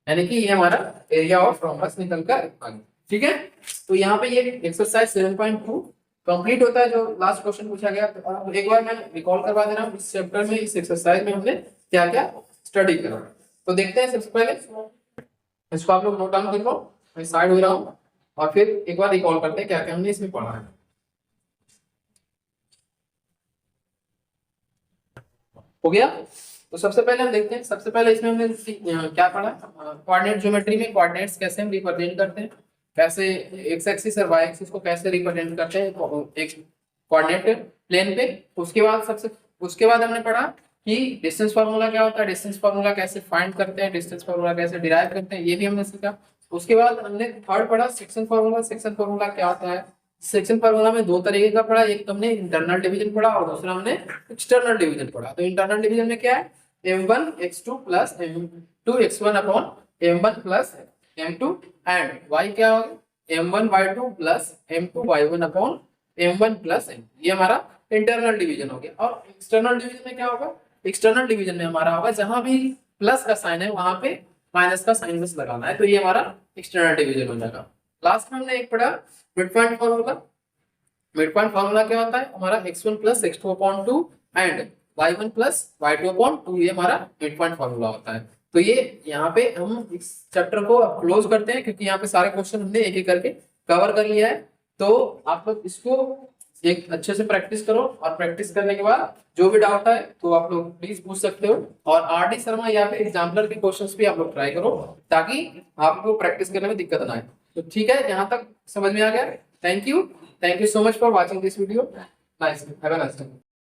[SPEAKER 1] यानी कि ये हमारा एरिया ऑफ रोम्बस निकल कर आ गया, ठीक है। तो यहाँ पे ये एक्सरसाइज 7.2 कंप्लीट होता है जो लास्ट क्वेश्चन पूछा गया। तो अब एक बार मैं रिकॉल करवा दे रहा हूँ इस चैप्टर में, इस एक्सरसाइज में हमने क्या क्या स्टडी करा। तो देखते हैं, सबसे पहले इसको आप लोग नोट डाउन कर लो, मैं साइड हो रहा हूँ, और फिर एक बार रिकॉल करते हैं क्या क्या हमने इसमें पढ़ा है। हो गया। तो सबसे पहले हम देखते हैं, सबसे पहले इसमें हमने क्या पढ़ा, कोऑर्डिनेट ज्योमेट्री में कोऑर्डिनेट्स कैसे हम रिप्रेजेंट करते हैं, कैसे एक्स एक्सिस और वाई एक्सिस को कैसे रिप्रेजेंट करते हैं एक कोऑर्डिनेट प्लेन पे। उसके बाद हमने पढ़ा कि डिस्टेंस फार्मूला क्या होता है, डिस्टेंस फार्मूला कैसे फाइंड करते हैं, डिस्टेंस फार्मूला कैसे डिराइव करते हैं, ये भी हमने सीखा। उसके बाद हमने थर्ड पढ़ा सेक्शन फार्मूला। सेक्शन फार्मूला क्या होता है, सेक्शन फार्मूला में दो तरीके का पढ़ा, एक हमने इंटरनल डिवीजन पढ़ा और दूसरा हमने एक्सटर्नल डिवीजन पढ़ा। तो इंटरनल डिवीजन में क्या है, m1 x2 plus m2 x1 upon m1 plus m2 and y क्या होगा m1 y2 plus m2 y1 upon m1 plus m, ये हमारा इंटरनल डिवीजन हो गया। और एक्सटर्नल डिवीजन में क्या होगा, एक्सटर्नल डिवीजन में हमारा होगा जहां भी प्लस का साइन है वहां पे माइनस का साइन बस लगाना है, तो ये हमारा एक्सटर्नल डिवीजन हो जाएगा। लास्ट में हमने एक पढ़ा mid point formula. Mid point formula क्या होता है हमारा x1 plus x2 upon 2 and y1 plus y2 upon 2, ये हमारा मिड पॉइंट फार्मूला होता है। तो ये यहाँ पे हम इस चैप्टर को क्लोज करते हैं, क्योंकि यहाँ पे सारे क्वेश्चन हमने एक एक करके कवर कर लिया है। तो आप लोग इसको एक अच्छे से प्रैक्टिस करो, और प्रैक्टिस करने के बाद जो भी डाउट है तो आप लोग प्लीज पूछ सकते हो। और RD शर्मा या फिर एग्जाम्पलर के क्वेश्चंस भी आप लोग ट्राई करो, ताकि आपको प्रैक्टिस करने में दिक्कत ना आए। तो ठीक है, यहाँ तक समझ में आ गया। Thank you so much for watching this video. Nice, have a nice day.